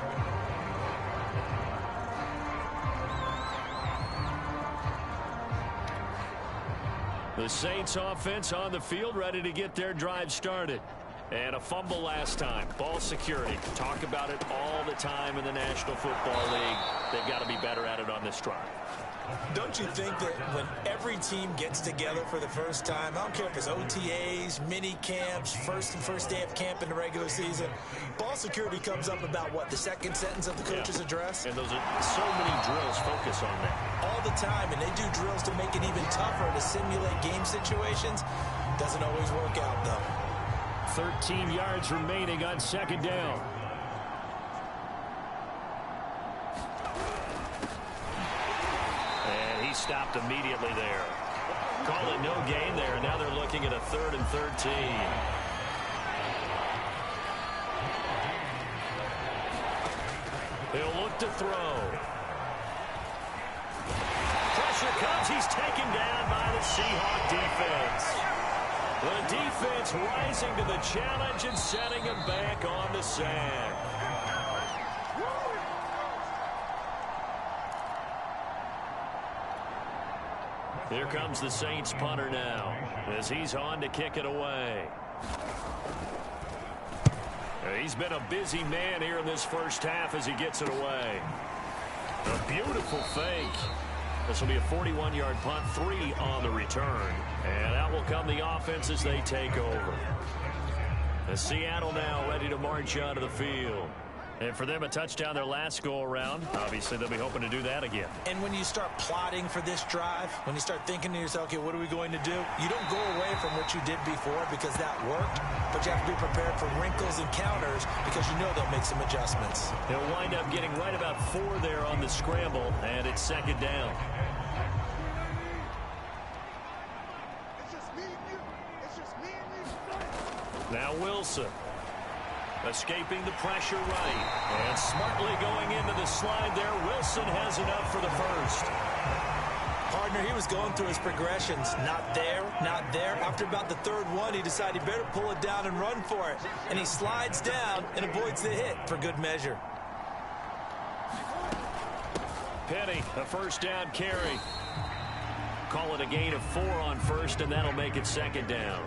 The Saints offense on the field, ready to get their drive started. And a fumble last time. Ball security. Talk about it all the time in the National Football League. They've got to be better at it on this drive. Don't you think that when every team gets together for the first time, I don't care if it's OTAs, mini camps, first day of camp in the regular season, ball security comes up about, what, the second sentence of the coach's address? And those are so many drills focus on that. All the time, and they do drills to make it even tougher to simulate game situations. Doesn't always work out, though. 13 yards remaining on 2nd down. stopped immediately there. Call it no gain there, and now they're looking at a 3rd and 13. He'll look to throw. Pressure comes. He's taken down by the Seahawk defense. The defense rising to the challenge and setting him back on the sack. Here comes the Saints punter now as he's on to kick it away. He's been a busy man here in this first half as he gets it away. A beautiful fake. This will be a 41-yard punt, 3 on the return. And out will come the offense as they take over. As Seattle now ready to march onto the field. And for them, a touchdown their last go-around. Obviously, they'll be hoping to do that again. And when you start plotting for this drive, when you start thinking to yourself, okay, what are we going to do? You don't go away from what you did before because that worked, but you have to be prepared for wrinkles and counters because you know they'll make some adjustments. He'll wind up getting right about 4 there on the scramble, and it's 2nd down. Now Wilson. Escaping the pressure right. And smartly going into the slide there. Wilson has enough for the first. Partner, he was going through his progressions. Not there, not there. After about the 3rd one, he decided he better pull it down and run for it. And he slides down and avoids the hit for good measure. Penny, a 1st down carry. Call it a gain of 4 on 1st, and that'll make it 2nd down.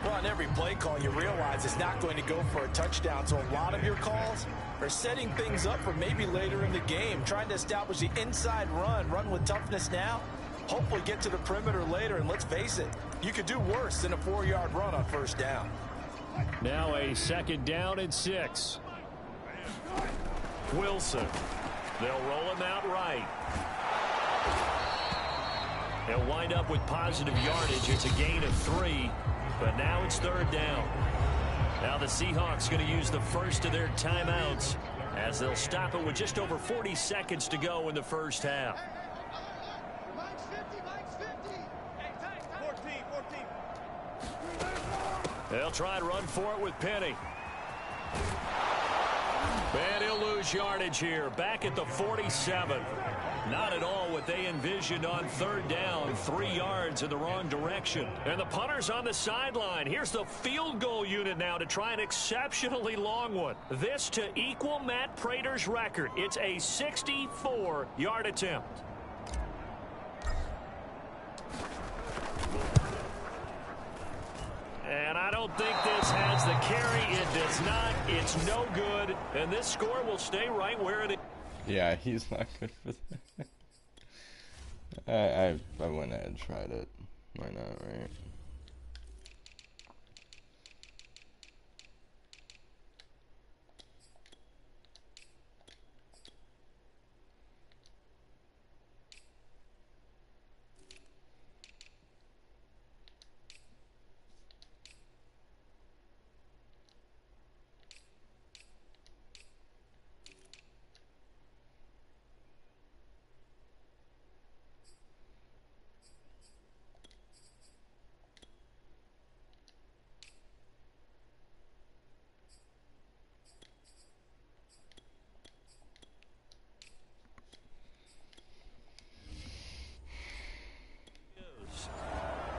Well, on every play call, you realize it's not going to go for a touchdown. So a lot of your calls are setting things up for maybe later in the game, trying to establish the inside run with toughness now, hopefully get to the perimeter later. And let's face it, you could do worse than a 4-yard run on 1st down. Now a 2nd down and 6. Wilson. They'll roll him out right. He'll wind up with positive yardage. It's a gain of 3. But now it's 3rd down. Now the Seahawks going to use the first of their timeouts as they'll stop it with just over 40 seconds to go in the first half. They'll try and run for it with Penny. And he'll lose yardage here. Back at the 47. Not at all what they envisioned on 3rd down. 3 yards in the wrong direction. And the punter's on the sideline. Here's the field goal unit now to try an exceptionally long one. This to equal Matt Prater's record. It's a 64-yard attempt. And I don't think this has the carry. It does not. It's no good. And this score will stay right where it is. Yeah, he's not good for that. I went ahead and tried it. Why not, right?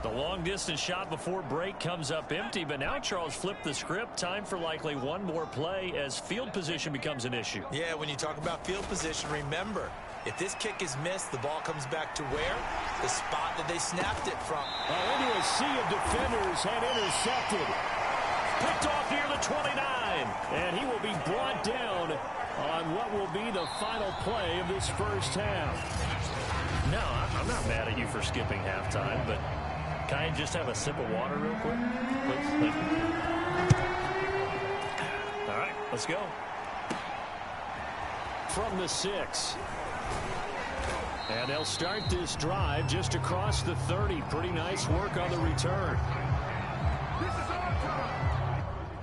The long-distance shot before break comes up empty, but now Charles flipped the script. Time for likely one more play as field position becomes an issue. Yeah, when you talk about field position, remember, if this kick is missed, the ball comes back to where? The spot that they snapped it from. Into a sea of defenders and intercepted. Picked off near the 29, and he will be brought down on what will be the final play of this first half. No, I'm not mad at you for skipping halftime, but can I just have a sip of water real quick? Please? All right, let's go. From the 6. And they'll start this drive just across the 30. Pretty nice work on the return.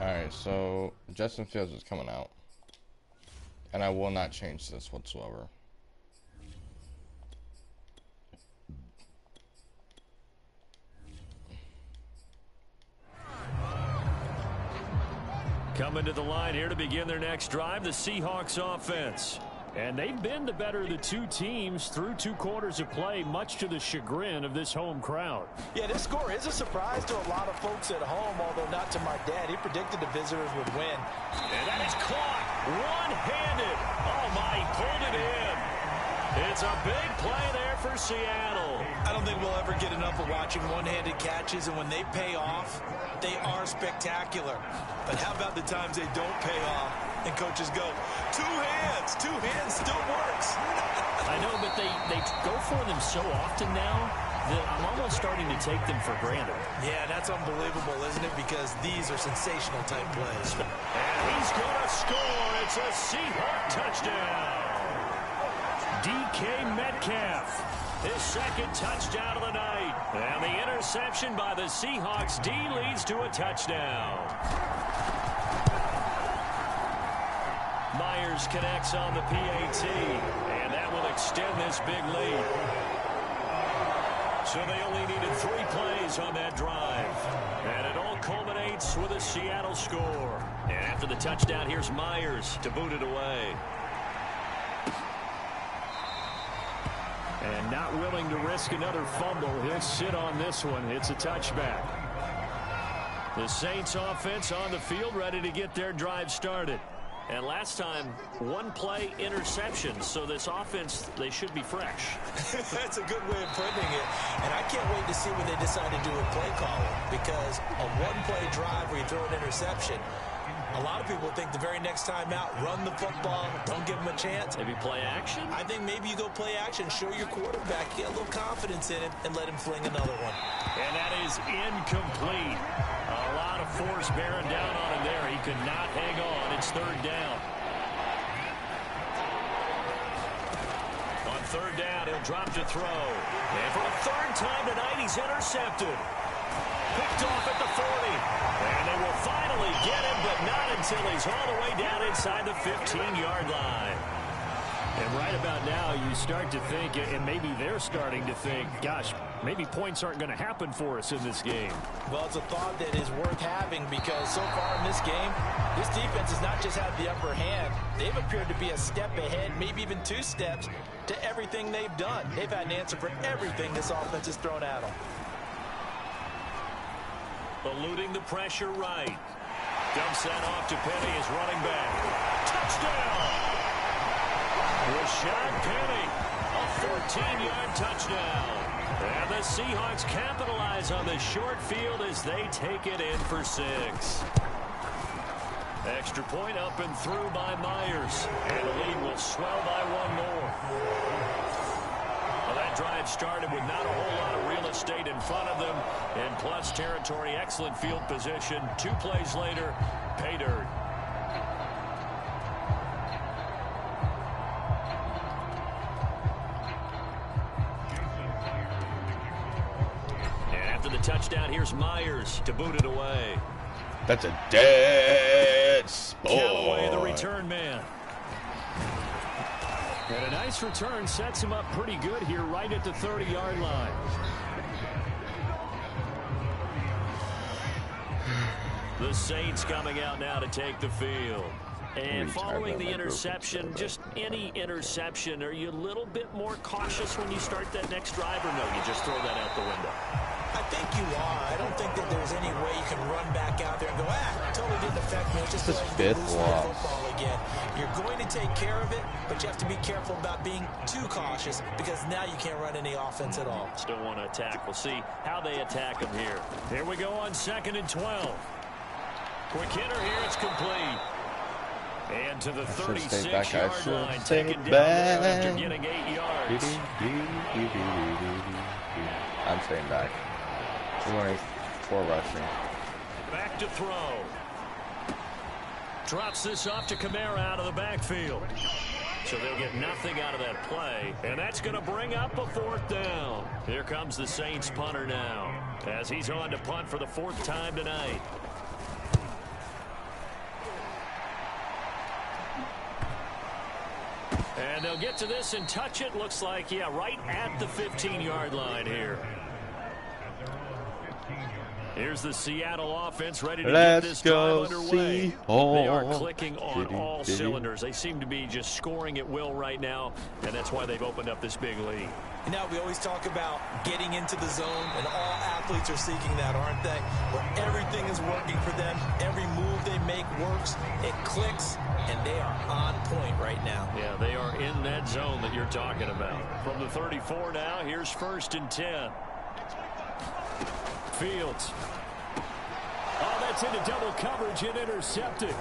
Alright, so Justin Fields is coming out. And I will not change this whatsoever. Coming to the line here to begin their next drive, the Seahawks offense. And they've been the better of the two teams through 2 quarters of play, much to the chagrin of this home crowd. Yeah, this score is a surprise to a lot of folks at home, although not to my dad. He predicted the visitors would win. And that is caught one-handed. Oh, my, he pulled it in. It's a big play there for Seattle. I don't think we'll ever get enough of watching one-handed catches, and when they pay off, they are spectacular. But how about the times they don't pay off and coaches go, two hands still works. I know, but they go for them so often now that I'm almost starting to take them for granted. Yeah, that's unbelievable, isn't it? Because these are sensational type plays. And he's going to score. It's a Seahawk touchdown. DK Metcalf, his second touchdown of the night. And the interception by the Seahawks D leads to a touchdown. Myers connects on the PAT, and that will extend this big lead. So they only needed 3 plays on that drive. And it all culminates with a Seattle score. And after the touchdown, here's Myers to boot it away. And not willing to risk another fumble. He'll sit on this one. It's a touchback. The Saints offense on the field ready to get their drive started. And last time, 1 play interception. So this offense, they should be fresh. That's a good way of putting it. And I can't wait to see what they decide to do with play calling. Because a 1-play drive where you throw an interception, a lot of people think the very next time out, run the football, don't give them a chance. Maybe play action? I think maybe you go play action, show your quarterback, get a little confidence in him, and let him fling another one. And that is incomplete. A lot of force bearing down on him there. He could not hang on. It's 3rd down. On 3rd down, he'll drop to throw. And for a 3rd time tonight, he's intercepted. Picked off at the 40. And they will finally get him, but not until he's all the way down inside the 15-yard line. And right about now, you start to think, and maybe they're starting to think, gosh, maybe points aren't going to happen for us in this game. Well, it's a thought that is worth having because so far in this game, this defense has not just had the upper hand. They've appeared to be a step ahead, maybe even 2 steps, to everything they've done. They've had an answer for everything this offense has thrown at them. Eluding the pressure right. Dumps that off to Penny, his running back. Touchdown! Rashad Penny, a 14-yard touchdown. And the Seahawks capitalize on the short field as they take it in for 6. Extra point up and through by Myers. And the lead will swell by 1 more. Well, that drive started with not a whole lot of real estate in front of them. In plus territory, excellent field position. 2 plays later, pay dirt. And after the touchdown, here's Myers to boot it away. That's a dead sport. Callaway, the return man. And a nice return sets him up pretty good here right at the 30-yard line. The Saints coming out now to take the field. And following the interception, just any interception, are you a little bit more cautious when you start that next drive, or no, you just throw that out the window? I think you are. I don't think that there's any way you can run back out there and go, totally didn't affect me. It's just This going to 5th lose the loss. football again. You're going to take care of it, but you have to be careful about being too cautious because now you can't run any offense at all. Still want to attack. We'll see how they attack him here. Here we go on 2nd and 12. Quick hitter here. It's complete. And to the 36-yard line, taken down there after getting 8 yards. I'm staying back. There's only 4 rushing. Back to throw. Drops this off to Kamara out of the backfield. So they'll get nothing out of that play. And that's going to bring up a 4th down. Here comes the Saints punter now, as he's on to punt for the 4th time tonight. And they'll get to this and touch it. Looks like, yeah, right at the 15-yard line here. Here's the Seattle offense ready to get Let's this go, drive underway. Seahawks. They are clicking on all cylinders. They seem to be just scoring at will right now, and that's why they've opened up this big lead. You know, we always talk about getting into the zone, and all athletes are seeking that, aren't they? Where everything is working for them, every move they make works, it clicks, and they are on point right now. Yeah, they are in that zone that you're talking about. From the 34 now, here's 1st and 10. Fields. Oh, that's into double coverage and intercepted.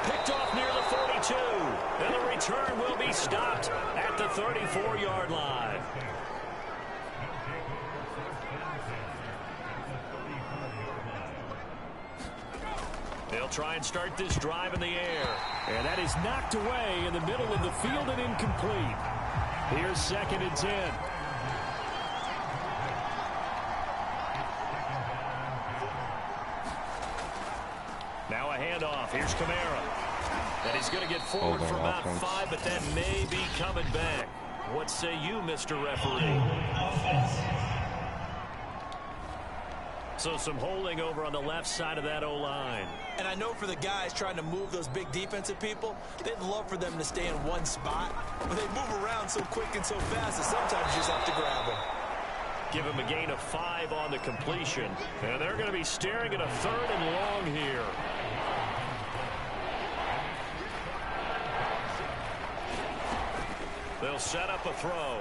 Picked off near the 42. And the return will be stopped at the 34-yard line. They'll try and start this drive in the air. And that is knocked away in the middle of the field and incomplete. Here's 2nd and 10. Now a handoff. Here's Kamara. And he's going to get forward for about 5, but that may be coming back. What say you, Mr. Referee? So some holding over on the left side of that O-line. And I know for the guys trying to move those big defensive people, they'd love for them to stay in one spot. But they move around so quick and so fast that sometimes you just have to grab them. Give him a gain of 5 on the completion. And they're going to be staring at a 3rd and long here. They'll set up a throw.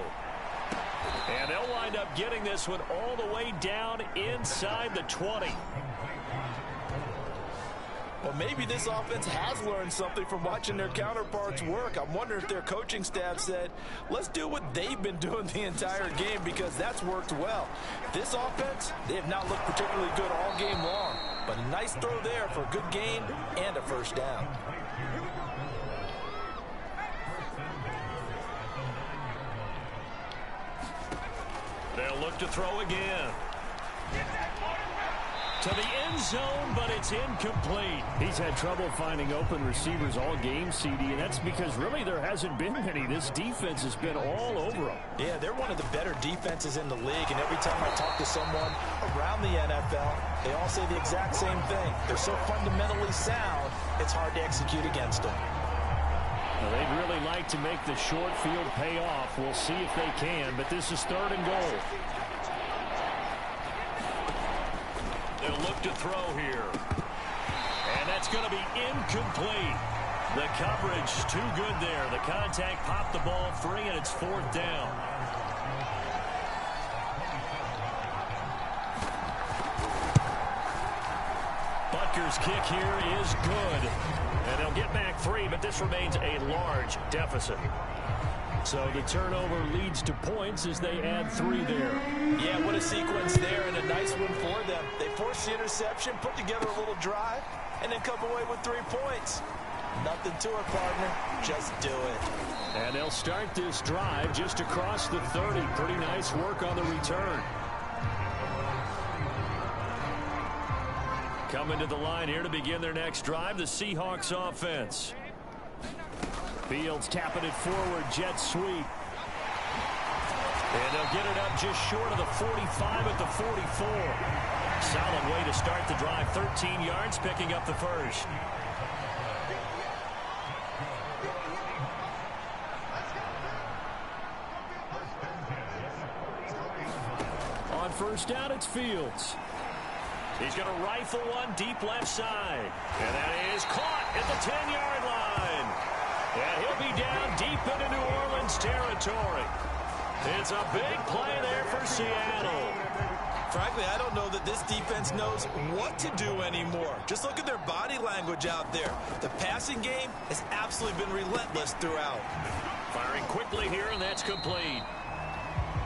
And they'll wind up getting this one all the way down inside the 20. Well, maybe this offense has learned something from watching their counterparts work. I'm wondering if their coaching staff said, let's do what they've been doing the entire game, because that's worked well. This offense, they have not looked particularly good all game long. But a nice throw there for a good gain and a 1st down. They'll look to throw again. To the end zone, but it's incomplete. He's had trouble finding open receivers all game, CD, and that's because really there hasn't been many. This defense has been all over them. Yeah, they're one of the better defenses in the league, and every time I talk to someone around the NFL, they all say the exact same thing. They're so fundamentally sound, it's hard to execute against them. Well, they'd really like to make the short field pay off. We'll see if they can, but this is 3rd and goal. They'll look to throw here. And that's going to be incomplete. The coverage too good there. The contact popped the ball free, and it's 4th down. Butker's kick here is good. And they'll get back 3, but this remains a large deficit. So the turnover leads to points as they add 3 there. Yeah, what a sequence there, and a nice one for them. They forced the interception, put together a little drive, and then come away with 3 points. Nothing to it, partner. Just do it. And they'll start this drive just across the 30. Pretty nice work on the return. Coming to the line here to begin their next drive, the Seahawks offense. Fields tapping it forward, jet sweep. And they'll get it up just short of the 45 at the 44. Solid way to start the drive, 13 yards, picking up the 1st. On 1st down, it's Fields. He's going to rifle one deep left side. And that is caught at the 10-yard line. And he'll be down deep into New Orleans territory. It's a big play there for Seattle. Frankly, I don't know that this defense knows what to do anymore. Just look at their body language out there. The passing game has absolutely been relentless throughout. Firing quickly here, and that's complete.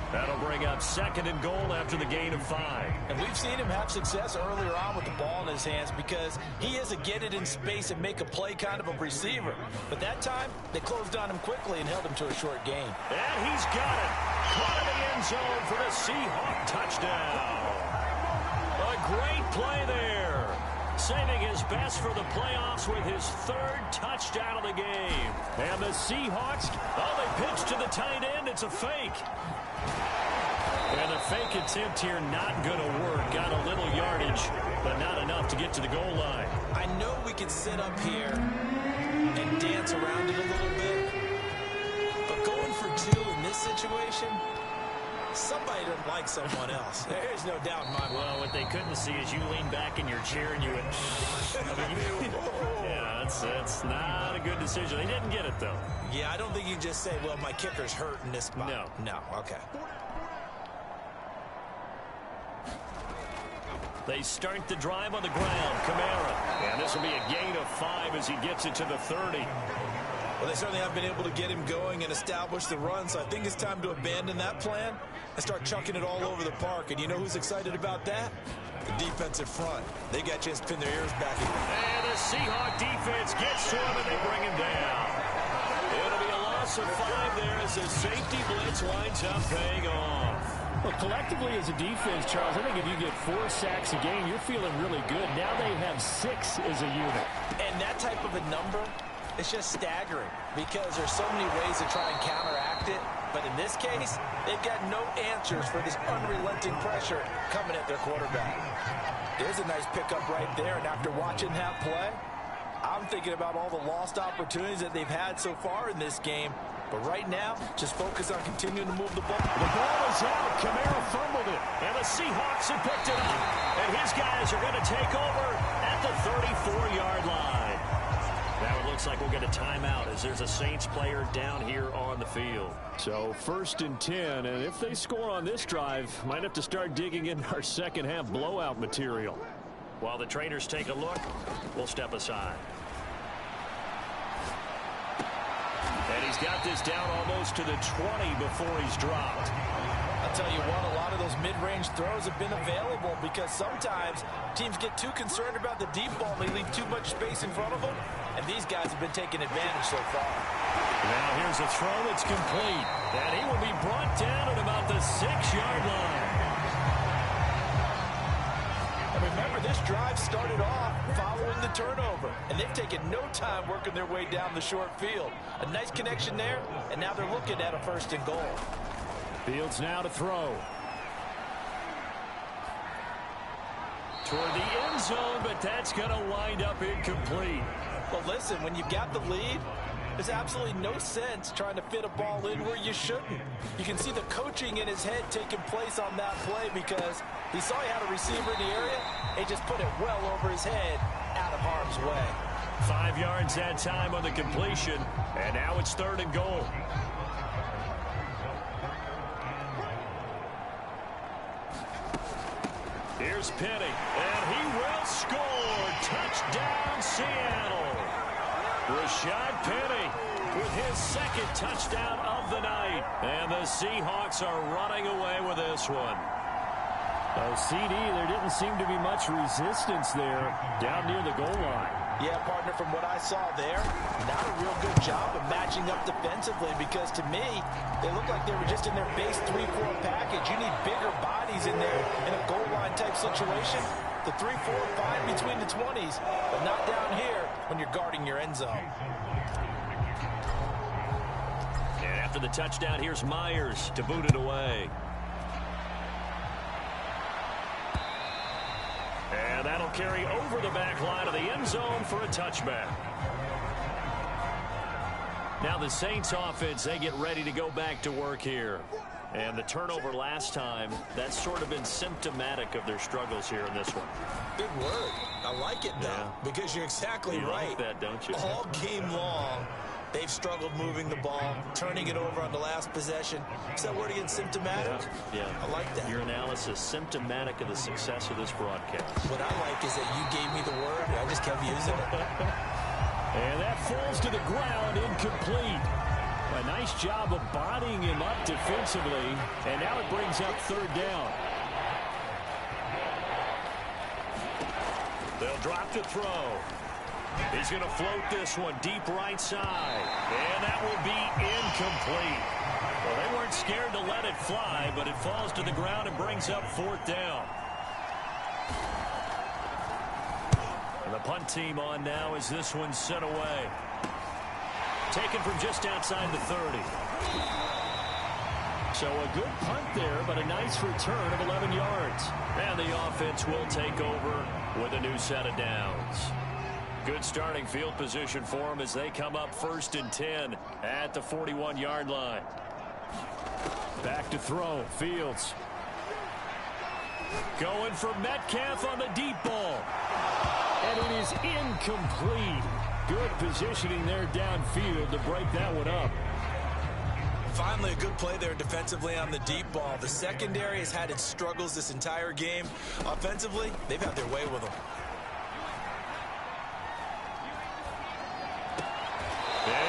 That'll bring up 2nd and goal after the gain of 5. And we've seen him have success earlier on with the ball in his hands because he is a get it in space and make a play kind of a receiver. But that time, they closed on him quickly and held him to a short gain. And he's got it. Caught in the end zone for the Seahawk touchdown. A great play there. Saving his best for the playoffs with his 3rd touchdown of the game. And the Seahawks, oh, they pitch to the tight end. It's a fake. And the fake attempt here not going to work. Got a little yardage, but not enough to get to the goal line. I know we can sit up here and dance around it a little bit, but going for 2 in this situation, somebody doesn't like someone else. There's no doubt in my mind. Well, what they couldn't see is you lean back in your chair and you went, yeah, that's not a good decision. They didn't get it, though. Yeah, I don't think you can just say, well, my kicker's hurt in this spot. No. No, okay. They start the drive on the ground. Kamara. And this will be a gain of 5 as he gets it to the 30. Well, they certainly have been able to get him going and establish the run, so I think it's time to abandon that plan and start chucking it all over the park. And you know who's excited about that? The defensive front. They got a chance to pin their ears back. And the Seahawk defense gets to him, and they bring him down. It'll be a loss of 5 there as the safety blitz winds up paying off. Well, collectively as a defense, Charles, I think if you get 4 sacks a game, you're feeling really good. Now they have 6 as a unit. And that type of a number, it's just staggering because there's so many ways to try and counteract it. But in this case, they've got no answers for this unrelenting pressure coming at their quarterback. There's a nice pickup right there. And after watching that play, I'm thinking about all the lost opportunities that they've had so far in this game. But right now, just focus on continuing to move the ball. The ball is out. Kamara fumbled it. And the Seahawks have picked it up. And his guys are going to take over at the 34-yard line. Now it looks like we'll get a timeout as there's a Saints player down here on the field. So 1st and 10, and if they score on this drive, might have to start digging in our second-half blowout material. While the trainers take a look, we'll step aside. And he's got this down almost to the 20 before he's dropped. I'll tell you what, a lot of those mid-range throws have been available because sometimes teams get too concerned about the deep ball. They leave too much space in front of them, and these guys have been taking advantage so far. Now here's a throw that's complete, and he will be brought down at about the 6-yard line. And remember, this drive started off following the turnover, and they've taken no time working their way down the short field. A nice connection there, and now they're looking at a 1st and goal. Fields now to throw. Toward the end zone, but that's going to wind up incomplete. Well, listen, when you've got the lead, there's absolutely no sense trying to fit a ball in where you shouldn't. You can see the coaching in his head taking place on that play because he saw he had a receiver in the area. He just put it well over his head, out of harm's way. 5 yards that time on the completion, and now it's 3rd and goal. Here's Penny, and he will score. Touchdown, Seattle. Rashad Penny with his 2nd touchdown of the night. And the Seahawks are running away with this one. CD, there didn't seem to be much resistance there down near the goal line. Yeah, partner, from what I saw there, not a real good job of matching up defensively because to me, they look like they were just in their base 3-4 package. You need bigger bodies in there in a goal line type situation. The 3, 4, 5 between the 20s, but not down here when you're guarding your end zone. And after the touchdown, here's Myers to boot it away. And that'll carry over the back line of the end zone for a touchback. Now the Saints offense, they get ready to go back to work here. And the turnover last time, that's sort of been symptomatic of their struggles here in this one. Good word. I like it, though, because you're exactly right. Like that, don't you? All game long, they've struggled moving the ball, turning it over on the last possession. Is that word again, symptomatic? Yeah. I like that. Your analysis, symptomatic of the success of this broadcast. What I like is that you gave me the word, and I just kept using it. And that falls to the ground, incomplete. A nice job of bodying him up defensively, and now it brings up 3rd down. They'll drop to throw. He's going to float this one deep right side, and that will be incomplete. Well, they weren't scared to let it fly, but it falls to the ground and brings up 4th down. And the punt team on now as this one's sent away. Taken from just outside the 30. So a good punt there, but a nice return of 11 yards. And the offense will take over with a new set of downs. Good starting field position for them as they come up 1st and 10 at the 41-yard line. Back to throw. Fields. Going for Metcalf on the deep ball. And it is incomplete. Good positioning there downfield to break that one up. Finally, a good play there defensively on the deep ball. The secondary has had its struggles this entire game. Offensively, they've had their way with them.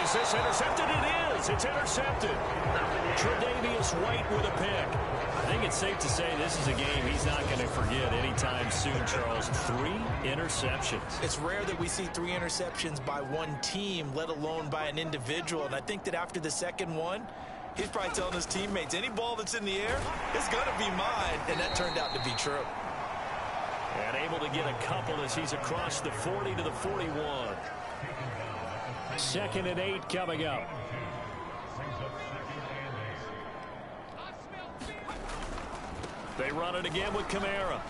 Is this intercepted? It is. It's intercepted. Tre'Davious White with a pick. I think it's safe to say this is a game he's not going to forget anytime soon, Charles. 3 interceptions. It's rare that we see 3 interceptions by one team, let alone by an individual. And I think that after the second one, he's probably telling his teammates, any ball that's in the air is going to be mine. And that turned out to be true. And able to get a couple as he's across the 40 to the 41. 2nd and 8 coming up. They run it again with Kamara.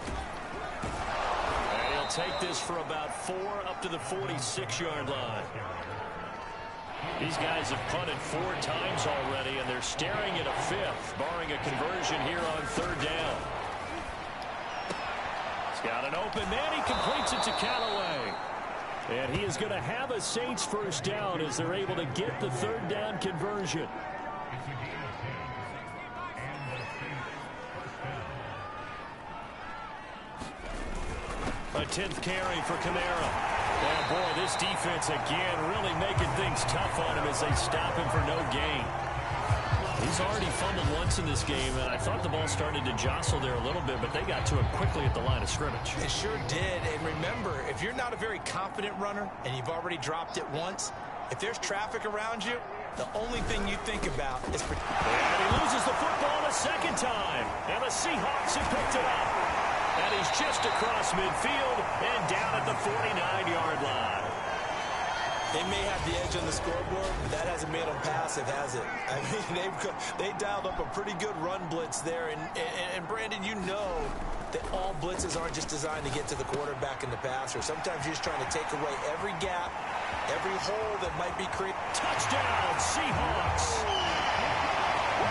And he'll take this for about 4 up to the 46-yard line. These guys have punted 4 times already, and they're staring at a 5th, barring a conversion here on 3rd down. He's got an open man. He completes it to Callaway. And he is going to have a Saints first down as they're able to get the 3rd down conversion. A 10th carry for Kamara. Oh, boy, this defense again really making things tough on him as they stop him for no gain. He's already fumbled once in this game, and I thought the ball started to jostle there a little bit, but they got to it quickly at the line of scrimmage. It sure did. And remember, if you're not a very confident runner and you've already dropped it once, if there's traffic around you, the only thing you think about is... And he loses the football a second time, and the Seahawks have picked it up. And he's just across midfield and down at the 49-yard line. They may have the edge on the scoreboard, but that hasn't made them passive, has it? I mean, they dialed up a pretty good run blitz there. And Brandon, you know that all blitzes aren't just designed to get to the quarterback and the passer. Sometimes you're just trying to take away every gap, every hole that might be created. Touchdown, Seahawks.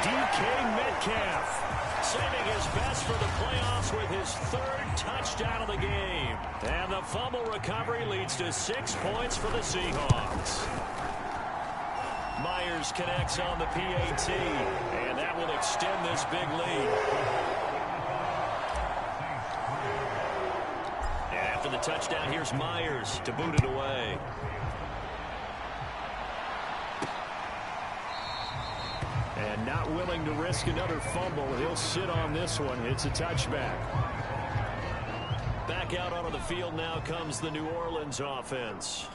DK Metcalf saving his best for the playoffs with his 3rd touchdown of the game. And the fumble recovery leads to 6 points for the Seahawks. Myers connects on the PAT, and that will extend this big lead. And after the touchdown, here's Myers to boot it away. And not willing to risk another fumble. He'll sit on this one. It's a touchback. Back out onto the field now comes the New Orleans offense.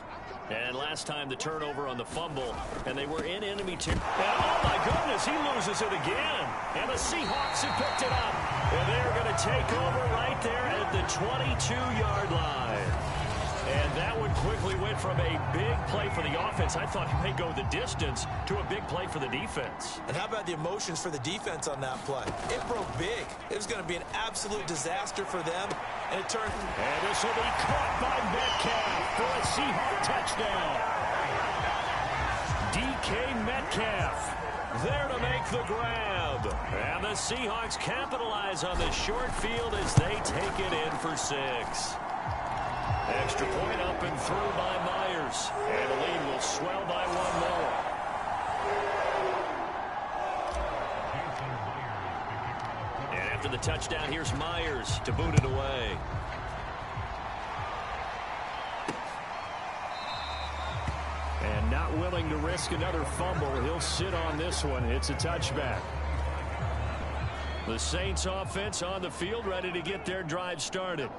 And last time the turnover on the fumble, and they were in enemy territory. And oh my goodness, he loses it again. And the Seahawks have picked it up. And they're going to take over right there at the 22-yard line. And that one quickly went from a big play for the offense, I thought he may go the distance, to a big play for the defense. And how about the emotions for the defense on that play? It broke big. It was going to be an absolute disaster for them. And it turned... And this will be caught by Metcalf for a Seahawk touchdown. DK Metcalf there to make the grab. And the Seahawks capitalize on this short field as they take it in for 6. Extra point up and through by Myers. And the lead will swell by 1 more. And after the touchdown, here's Myers to boot it away. And not willing to risk another fumble. He'll sit on this one. It's a touchback. The Saints offense on the field ready to get their drive started.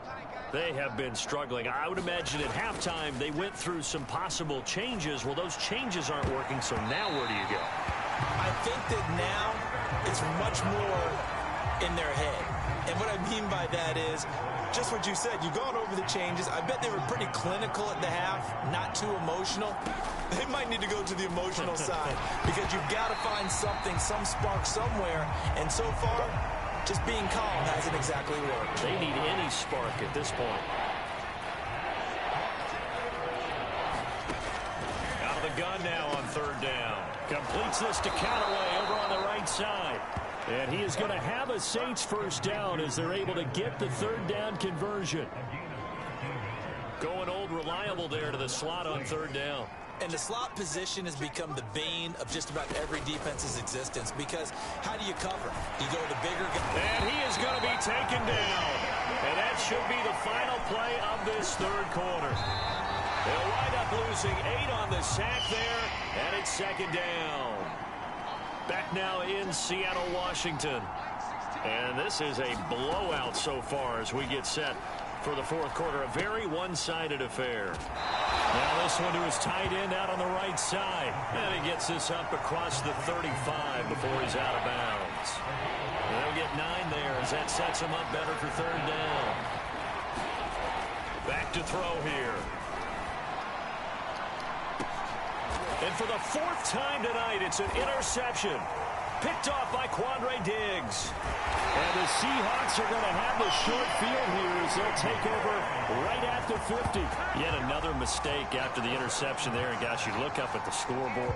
They have been struggling. I would imagine at halftime they went through some possible changes. Well, those changes aren't working, so now where do you go? I think that now it's much more in their head. And what I mean by that is just what you said. You've gone over the changes. I bet they were pretty clinical at the half, not too emotional. They might need to go to the emotional side because you've got to find something, some spark somewhere. And so far, just being calm hasn't exactly worked. They need any spark at this point. Out of the gun now on third down. Completes this to Callaway over on the right side. And he is going to have a Saints first down as they're able to get the third down conversion. Going old reliable there to the slot on third down. And the slot position has become the bane of just about every defense's existence because how do you cover? You go to bigger guy. And he is going to be taken down. And that should be the final play of this third quarter. They'll wind up losing 8 on the sack there, and it's second down. Back now in Seattle, Washington. And this is a blowout so far as we get set for the fourth quarter. A very one-sided affair. Now this one to his tight end out on the right side. And he gets this up across the 35 before he's out of bounds. And they'll get 9 there as that sets him up better for third down. Back to throw here. And for the 4th time tonight, it's an interception. Picked off by Quandre Diggs. And the Seahawks are going to have the short field here as they'll take over right at the 50. Yet another mistake after the interception there. And guys, you look up at the scoreboard.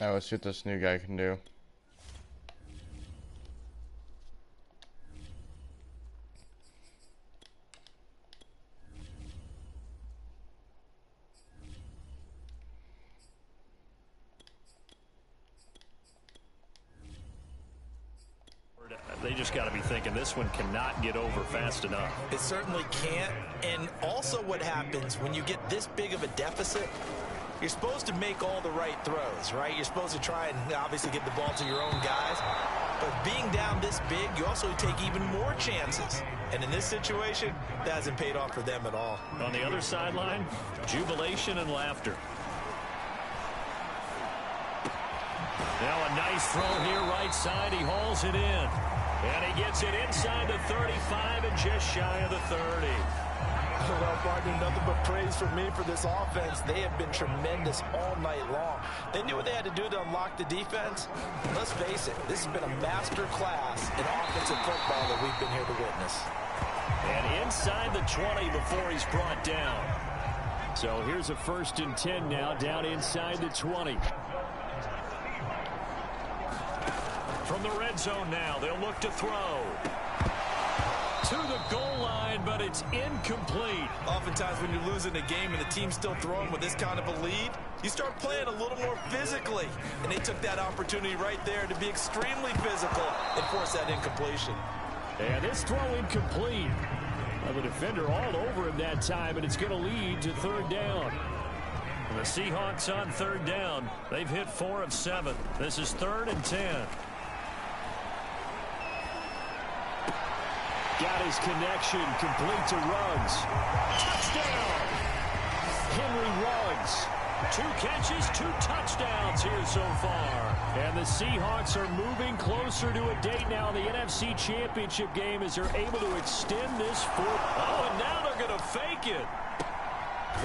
Now let's see what this new guy can do. They just got to be thinking this one cannot get over fast enough. It certainly can't. And also what happens when you get this big of a deficit, you're supposed to make all the right throws, right? You're supposed to try and obviously get the ball to your own guys. But being down this big, you also take even more chances. And in this situation, that hasn't paid off for them at all. On the other sideline, jubilation and laughter. Now a nice throw here right side. He hauls it in. And he gets it inside the 35 and just shy of the 30. Well, partner, nothing but praise from me for this offense. They have been tremendous all night long. They knew what they had to do to unlock the defense. Let's face it, this has been a master class in offensive football that we've been here to witness. And inside the 20 before he's brought down. So here's a 1st and 10 now down inside the 20. From the red zone now, they'll look to throw. To the goal line, but it's incomplete. Oftentimes when you're losing a game and the team's still throwing with this kind of a lead, you start playing a little more physically. And they took that opportunity right there to be extremely physical and force that incompletion. And this throw incomplete. The defender all over him that time, and it's going to lead to third down. And the Seahawks on third down. They've hit 4 of 7. This is 3rd and 10. Got his connection, complete to Ruggs. Touchdown! Henry Ruggs. 2 catches, 2 touchdowns here so far. And the Seahawks are moving closer to a date now in the NFC Championship game as they're able to extend this fourth. Oh, and now they're going to fake it.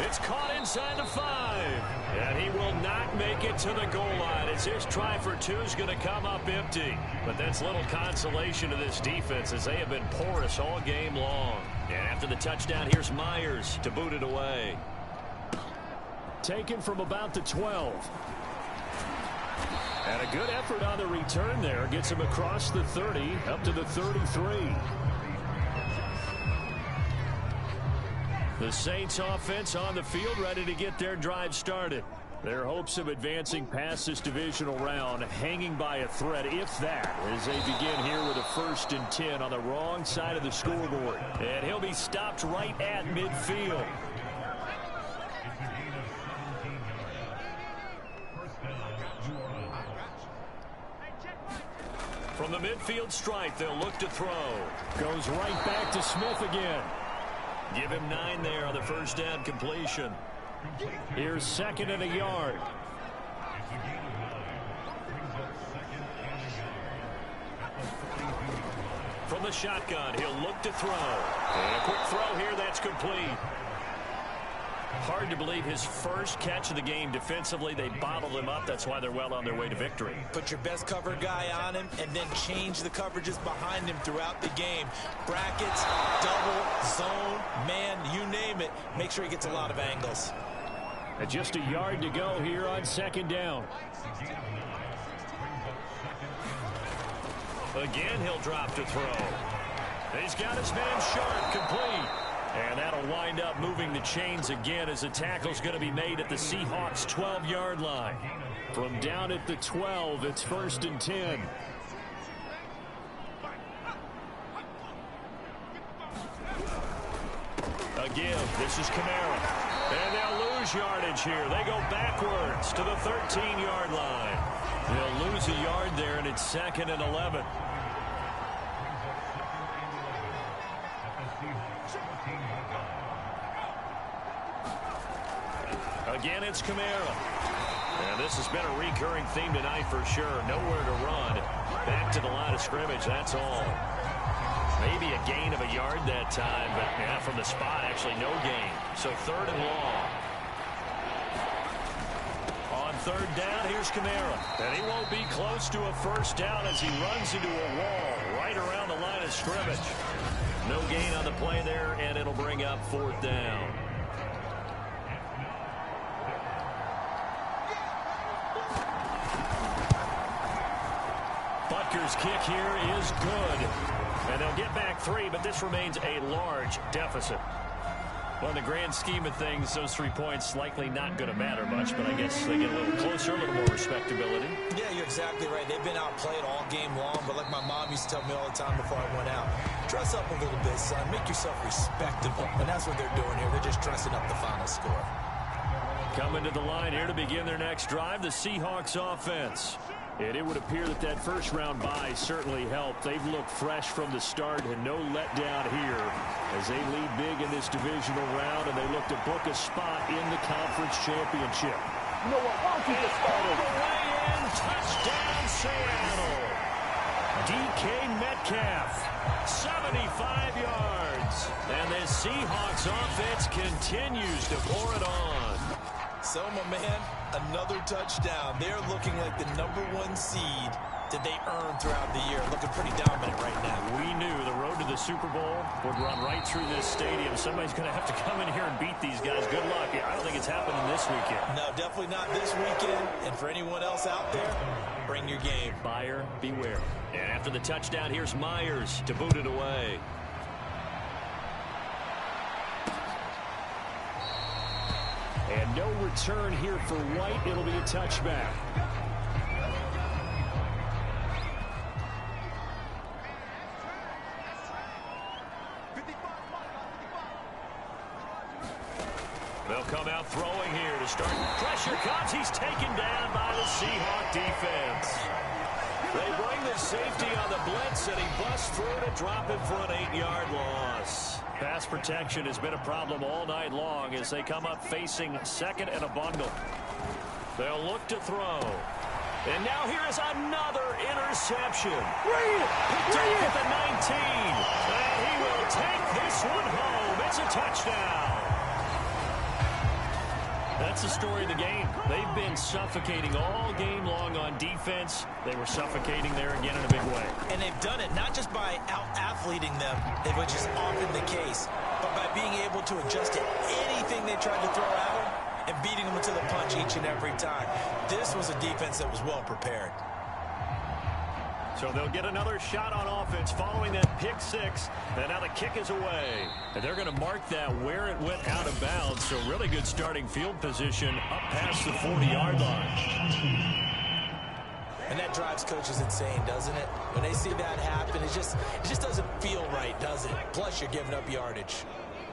It's caught inside the 5. And he will not make it to the goal line as his try for 2 is going to come up empty. But that's little consolation to this defense as they have been porous all game long. And after the touchdown, here's Myers to boot it away. Taken from about the 12. And a good effort on the return there. Gets him across the 30 up to the 33. The Saints offense on the field ready to get their drive started. Their hopes of advancing past this divisional round hanging by a thread, if that, as they begin here with a 1st and 10 on the wrong side of the scoreboard. And he'll be stopped right at midfield. From the midfield stripe, they'll look to throw. Goes right back to Smith again. Give him 9 there on the first down completion. Here's 2nd and a yard. From the shotgun, he'll look to throw. And a quick throw here, that's complete. Hard to believe his first catch of the game defensively. They bottled him up. That's why they're well on their way to victory. Put your best cover guy on him and then change the coverages behind him throughout the game. Brackets, double, zone, man, you name it. Make sure he gets a lot of angles. And just a yard to go here on second down. Again, he'll drop to throw. He's got his man Sharp, complete. And that'll wind up moving the chains again as the tackle's going to be made at the Seahawks' 12-yard line. From down at the 12, it's 1st and 10. Again, this is Kamara. And they'll lose yardage here. They go backwards to the 13-yard line. They'll lose a yard there, and it's 2nd and 11. Again, it's Kamara. And this has been a recurring theme tonight for sure. Nowhere to run. Back to the line of scrimmage, that's all. Maybe a gain of a yard that time, but yeah, from the spot, actually no gain. So 3rd and long. On 3rd down, here's Kamara. And he won't be close to a first down as he runs into a wall right around the line of scrimmage. No gain on the play there, and it'll bring up 4th down. Butker's kick here is good. And they'll get back 3, but this remains a large deficit. Well, in the grand scheme of things, those 3 points likely not going to matter much, but I guess they get a little closer, a little more respectability. Yeah, you're exactly right. They've been outplayed all game long, but like my mom used to tell me all the time before I went out, dress up a little bit, son. Make yourself respectable. And that's what they're doing here. They're just dressing up the final score. Coming to the line here to begin their next drive, the Seahawks offense. And it would appear that that first-round bye certainly helped. They've looked fresh from the start and no letdown here as they lead big in this divisional round, and they look to book a spot in the conference championship. You know what? Why don't you just start over? Way in, touchdown, Seattle. DK Metcalf, 75 yards. And the Seahawks offense continues to pour it on. So, my man, another touchdown. They're looking like the #1 seed that they earned throughout the year. Looking pretty dominant right now. We knew the road to the Super Bowl would run right through this stadium. Somebody's going to have to come in here and beat these guys. Good luck. I don't think it's happening this weekend. No, definitely not this weekend. And for anyone else out there, bring your game. Buyer beware. And after the touchdown, here's Myers to boot it away. And no return here for White. It'll be a touchback. They'll come out throwing here to start. Pressure comes. He's taken down by the Seahawk defense. They bring the safety on the blitz, and he busts through to drop it for an 8-yard loss. Pass protection has been a problem all night long as they come up facing 2nd and a bundle. They'll look to throw. And now here is another interception. Picked up at the 19. And he will take this one home. It's a touchdown. That's the story of the game. They've been suffocating all game long on defense. They were suffocating there again in a big way. And they've done it not just by out-athleting them, which is often the case, but by being able to adjust to anything they tried to throw at them and beating them to the punch each and every time. This was a defense that was well prepared. So they'll get another shot on offense following that pick 6. And now the kick is away. And they're going to mark that where it went out of bounds. So really good starting field position up past the 40-yard line. And that drives coaches insane, doesn't it? When they see that happen, it just doesn't feel right, does it? Plus, you're giving up yardage.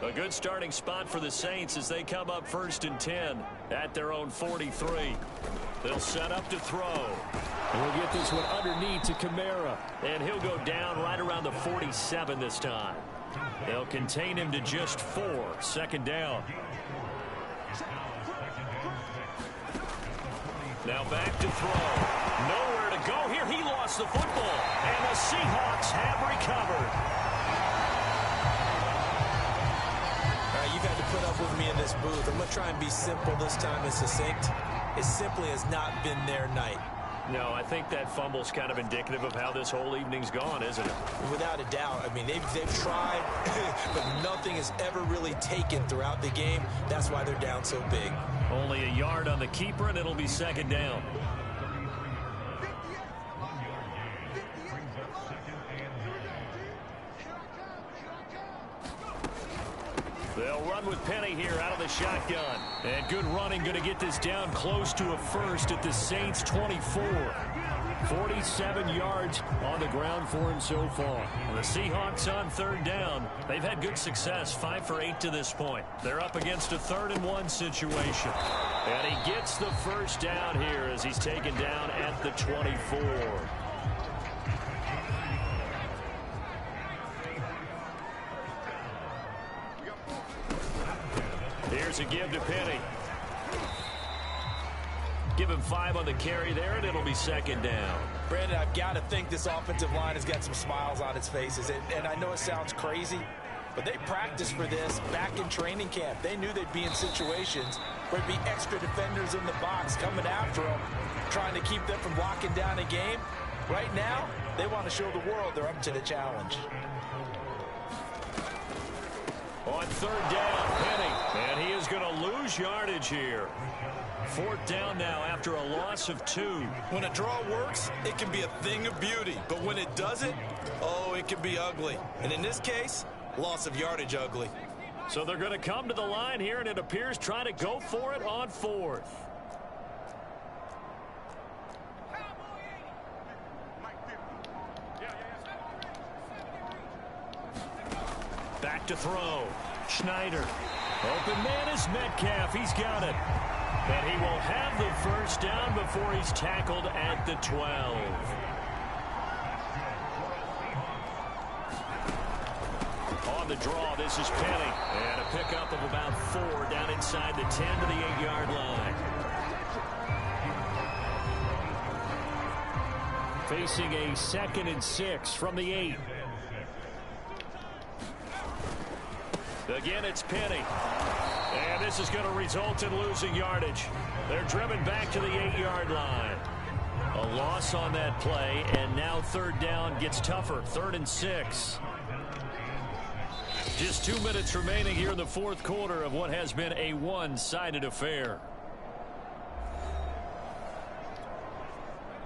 A good starting spot for the Saints as they come up 1st and 10 at their own 43. They'll set up to throw. And we'll get this one underneath to Kamara. And he'll go down right around the 47 this time. They'll contain him to just 4. 2nd down. Now back to throw. Nowhere to go here. He lost the football. And the Seahawks have recovered. You've had to put up up with me in this booth. I'm going to try and be simple this time and succinct. It simply has not been their night. No, I think that fumble's kind of indicative of how this whole evening's gone, isn't it? Without a doubt. I mean, they've tried, but nothing is ever really taken throughout the game. That's why they're down so big. Only a yard on the keeper, and it'll be second down. They'll run with Penny here out of the shotgun. And good running, going to get this down close to a first at the Saints' 24. 47 yards on the ground for him so far. The Seahawks on third down. They've had good success, 5 for 8 to this point. They're up against a 3rd-and-1 situation. And he gets the first down here as he's taken down at the 24. Here's a give to Penny. Give him 5 on the carry there, and it'll be second down. Brandon, I've got to think this offensive line has got some smiles on its faces. And I know it sounds crazy, but they practiced for this back in training camp. They knew they'd be in situations where there'd be extra defenders in the box coming after them, trying to keep them from locking down a game. Right now, they want to show the world they're up to the challenge. On third down, Penny, and he is going to lose yardage here. 4th down now after a loss of 2. When a draw works, it can be a thing of beauty. But when it doesn't, oh, it can be ugly. And in this case, loss of yardage ugly. So they're going to come to the line here, and it appears trying to go for it on 4th. Back to throw. Schneider. Open man is Metcalf. He's got it. And he will have the first down before he's tackled at the 12. On the draw, this is Penny. And a pickup of about 4 down inside the 10 to the 8-yard line. Facing a 2nd and 6 from the 8. Again, it's Penny. And this is going to result in losing yardage. They're driven back to the 8-yard line. A loss on that play, and now third down gets tougher. 3rd and 6. Just 2 minutes remaining here in the 4th quarter of what has been a one-sided affair.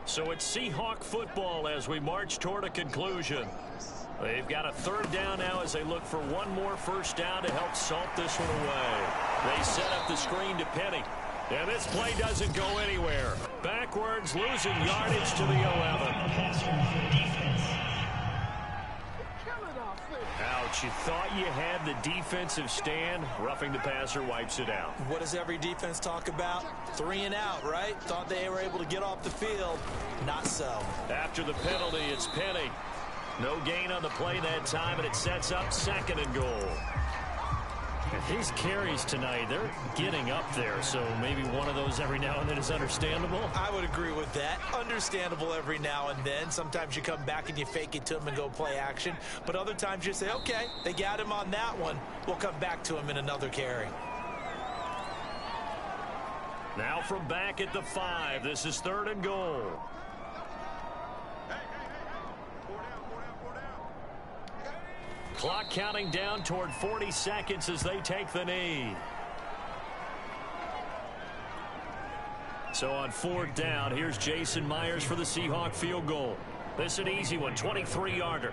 So it's Seahawk football as we march toward a conclusion. They've got a 3rd down now as they look for one more first down to help salt this one away. They set up the screen to Penny. And this play doesn't go anywhere. Backwards, losing yardage to the 11. Ouch, you thought you had the defensive stand. Roughing the passer wipes it out. What does every defense talk about? 3 and out, right? Thought they were able to get off the field. Not so. After the penalty, it's Penny. No gain on the play that time, and it sets up 2nd and goal. And his carries tonight, they're getting up there, so maybe one of those every now and then is understandable. I would agree with that. Understandable every now and then. Sometimes you come back and you fake it to him and go play action. But other times you say, okay, they got him on that one. We'll come back to him in another carry. Now from back at the 5, this is 3rd and goal. Clock counting down toward 40 seconds as they take the knee. So on 4th down, here's Jason Myers for the Seahawk field goal. This is an easy one, 23-yarder.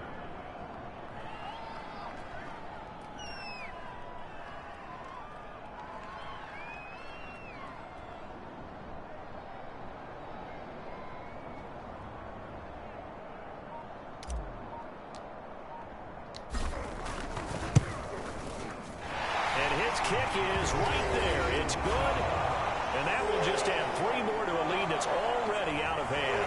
Kick is right there. It's good. And that will just add 3 more to a lead that's already out of hand.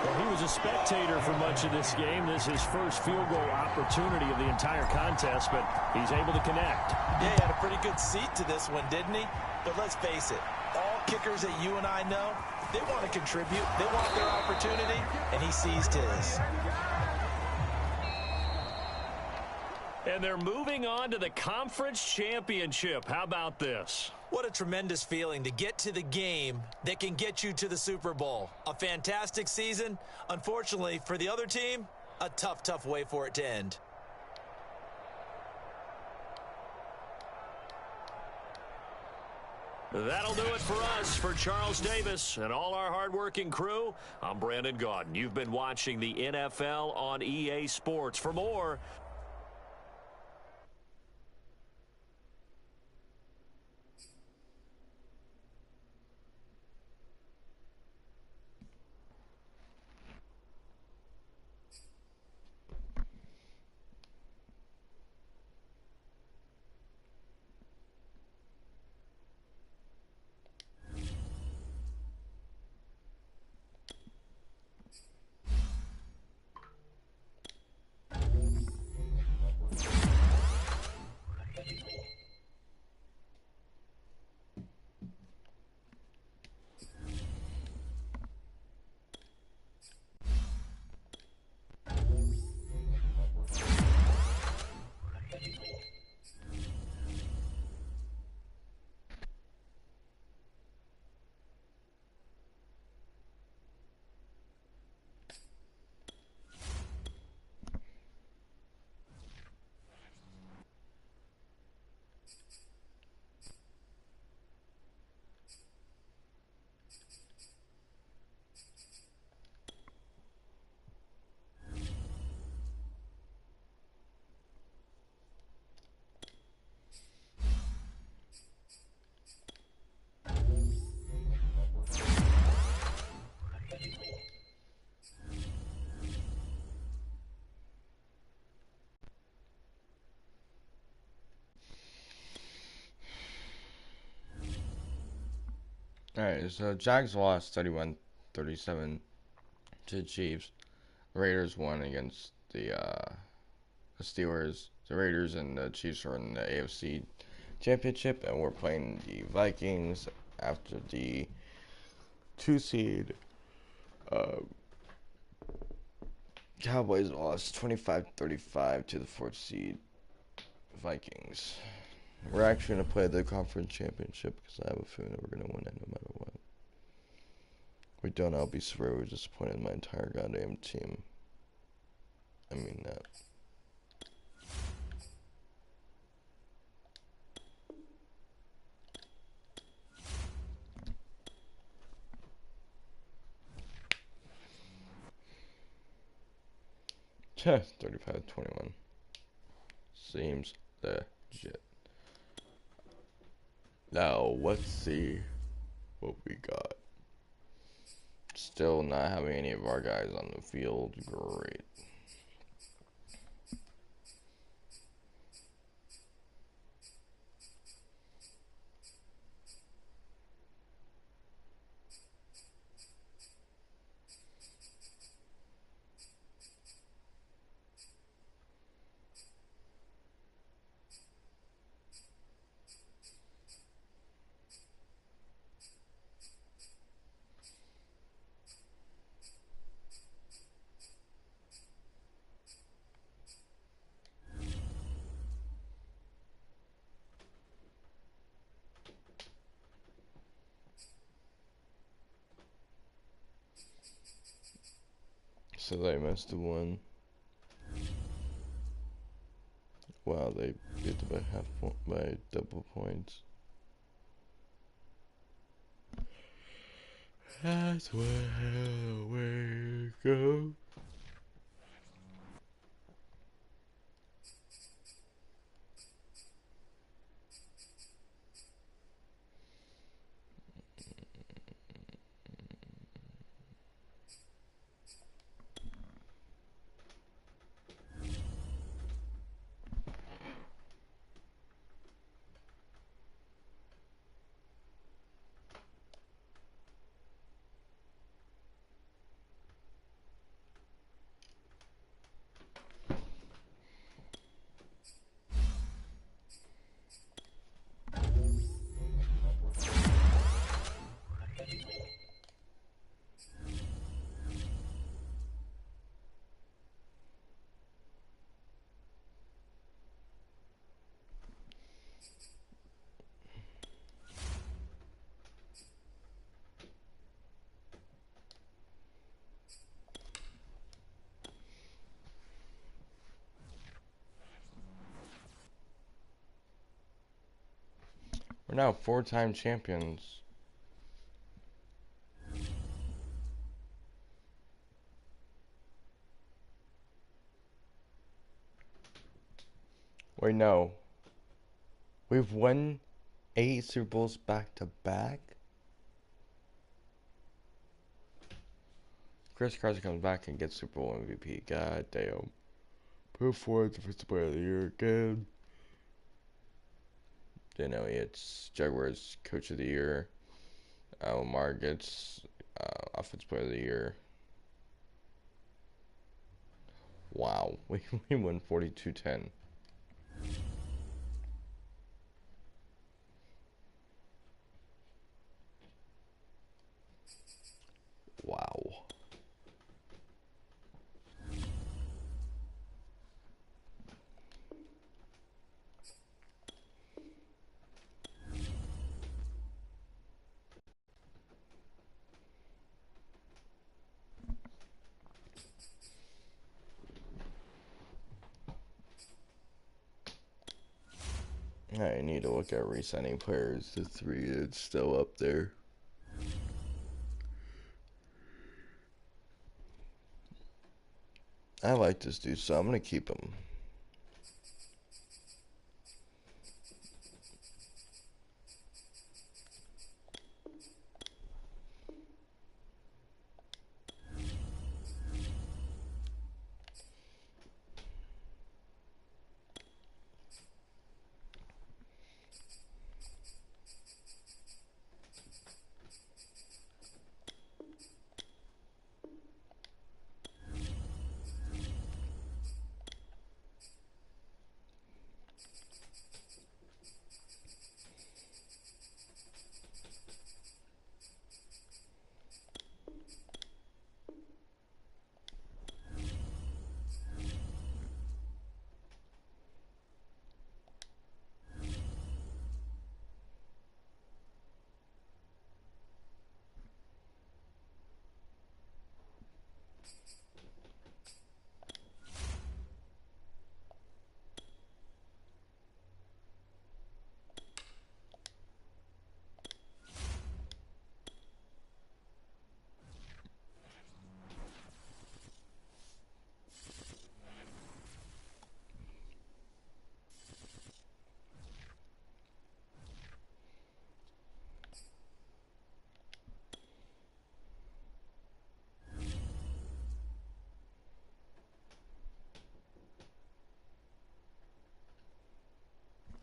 Well, he was a spectator for much of this game. This is his first field goal opportunity of the entire contest, but he's able to connect. Yeah, he had a pretty good seat to this one, didn't he? But let's face it, all kickers that you and I know, they want to contribute. They want their opportunity, and he seized his. And they're moving on to the conference championship. How about this? What a tremendous feeling to get to the game that can get you to the Super Bowl. A fantastic season. Unfortunately, for the other team, a tough, tough way for it to end. That'll do it for us. For Charles Davis and all our hardworking crew, I'm Brandon Gaudin. You've been watching the NFL on EA Sports. For more, Alright, so Jags lost 31-37 to the Chiefs. The Raiders won against the Steelers. The Raiders and the Chiefs are in the AFC Championship, and we're playing the Vikings after the 2 seed. Cowboys lost 25-35 to the 4th seed Vikings. We're actually going to play the conference championship because I have a feeling that we're going to win it no matter what. We don't, I'll be severely disappointed in my entire goddamn team. I mean that. Chess 35-21. Seems legit. Now let's see what we got. Still not having any of our guys on the field. Great. So they must have won. Wow, they beat them by double points. That's where we go. We're now 4-time champions. Wait, no. We've won 8 Super Bowls back to back? Chris Carson comes back and gets Super Bowl MVP. God damn. Put forward Defensive Player of the Year again. Dan Elliott's Jaguars Coach of the Year. Lamar gets Offensive Player of the Year. Wow. We won 42-10. Wow. I need to look at re-signing players. The 3 is still up there. I like this dude, so I'm going to keep him.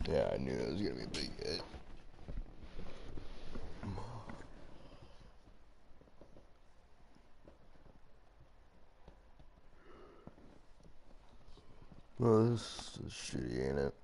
Yeah, I knew it was going to be a big hit. Well, this is shitty, ain't it?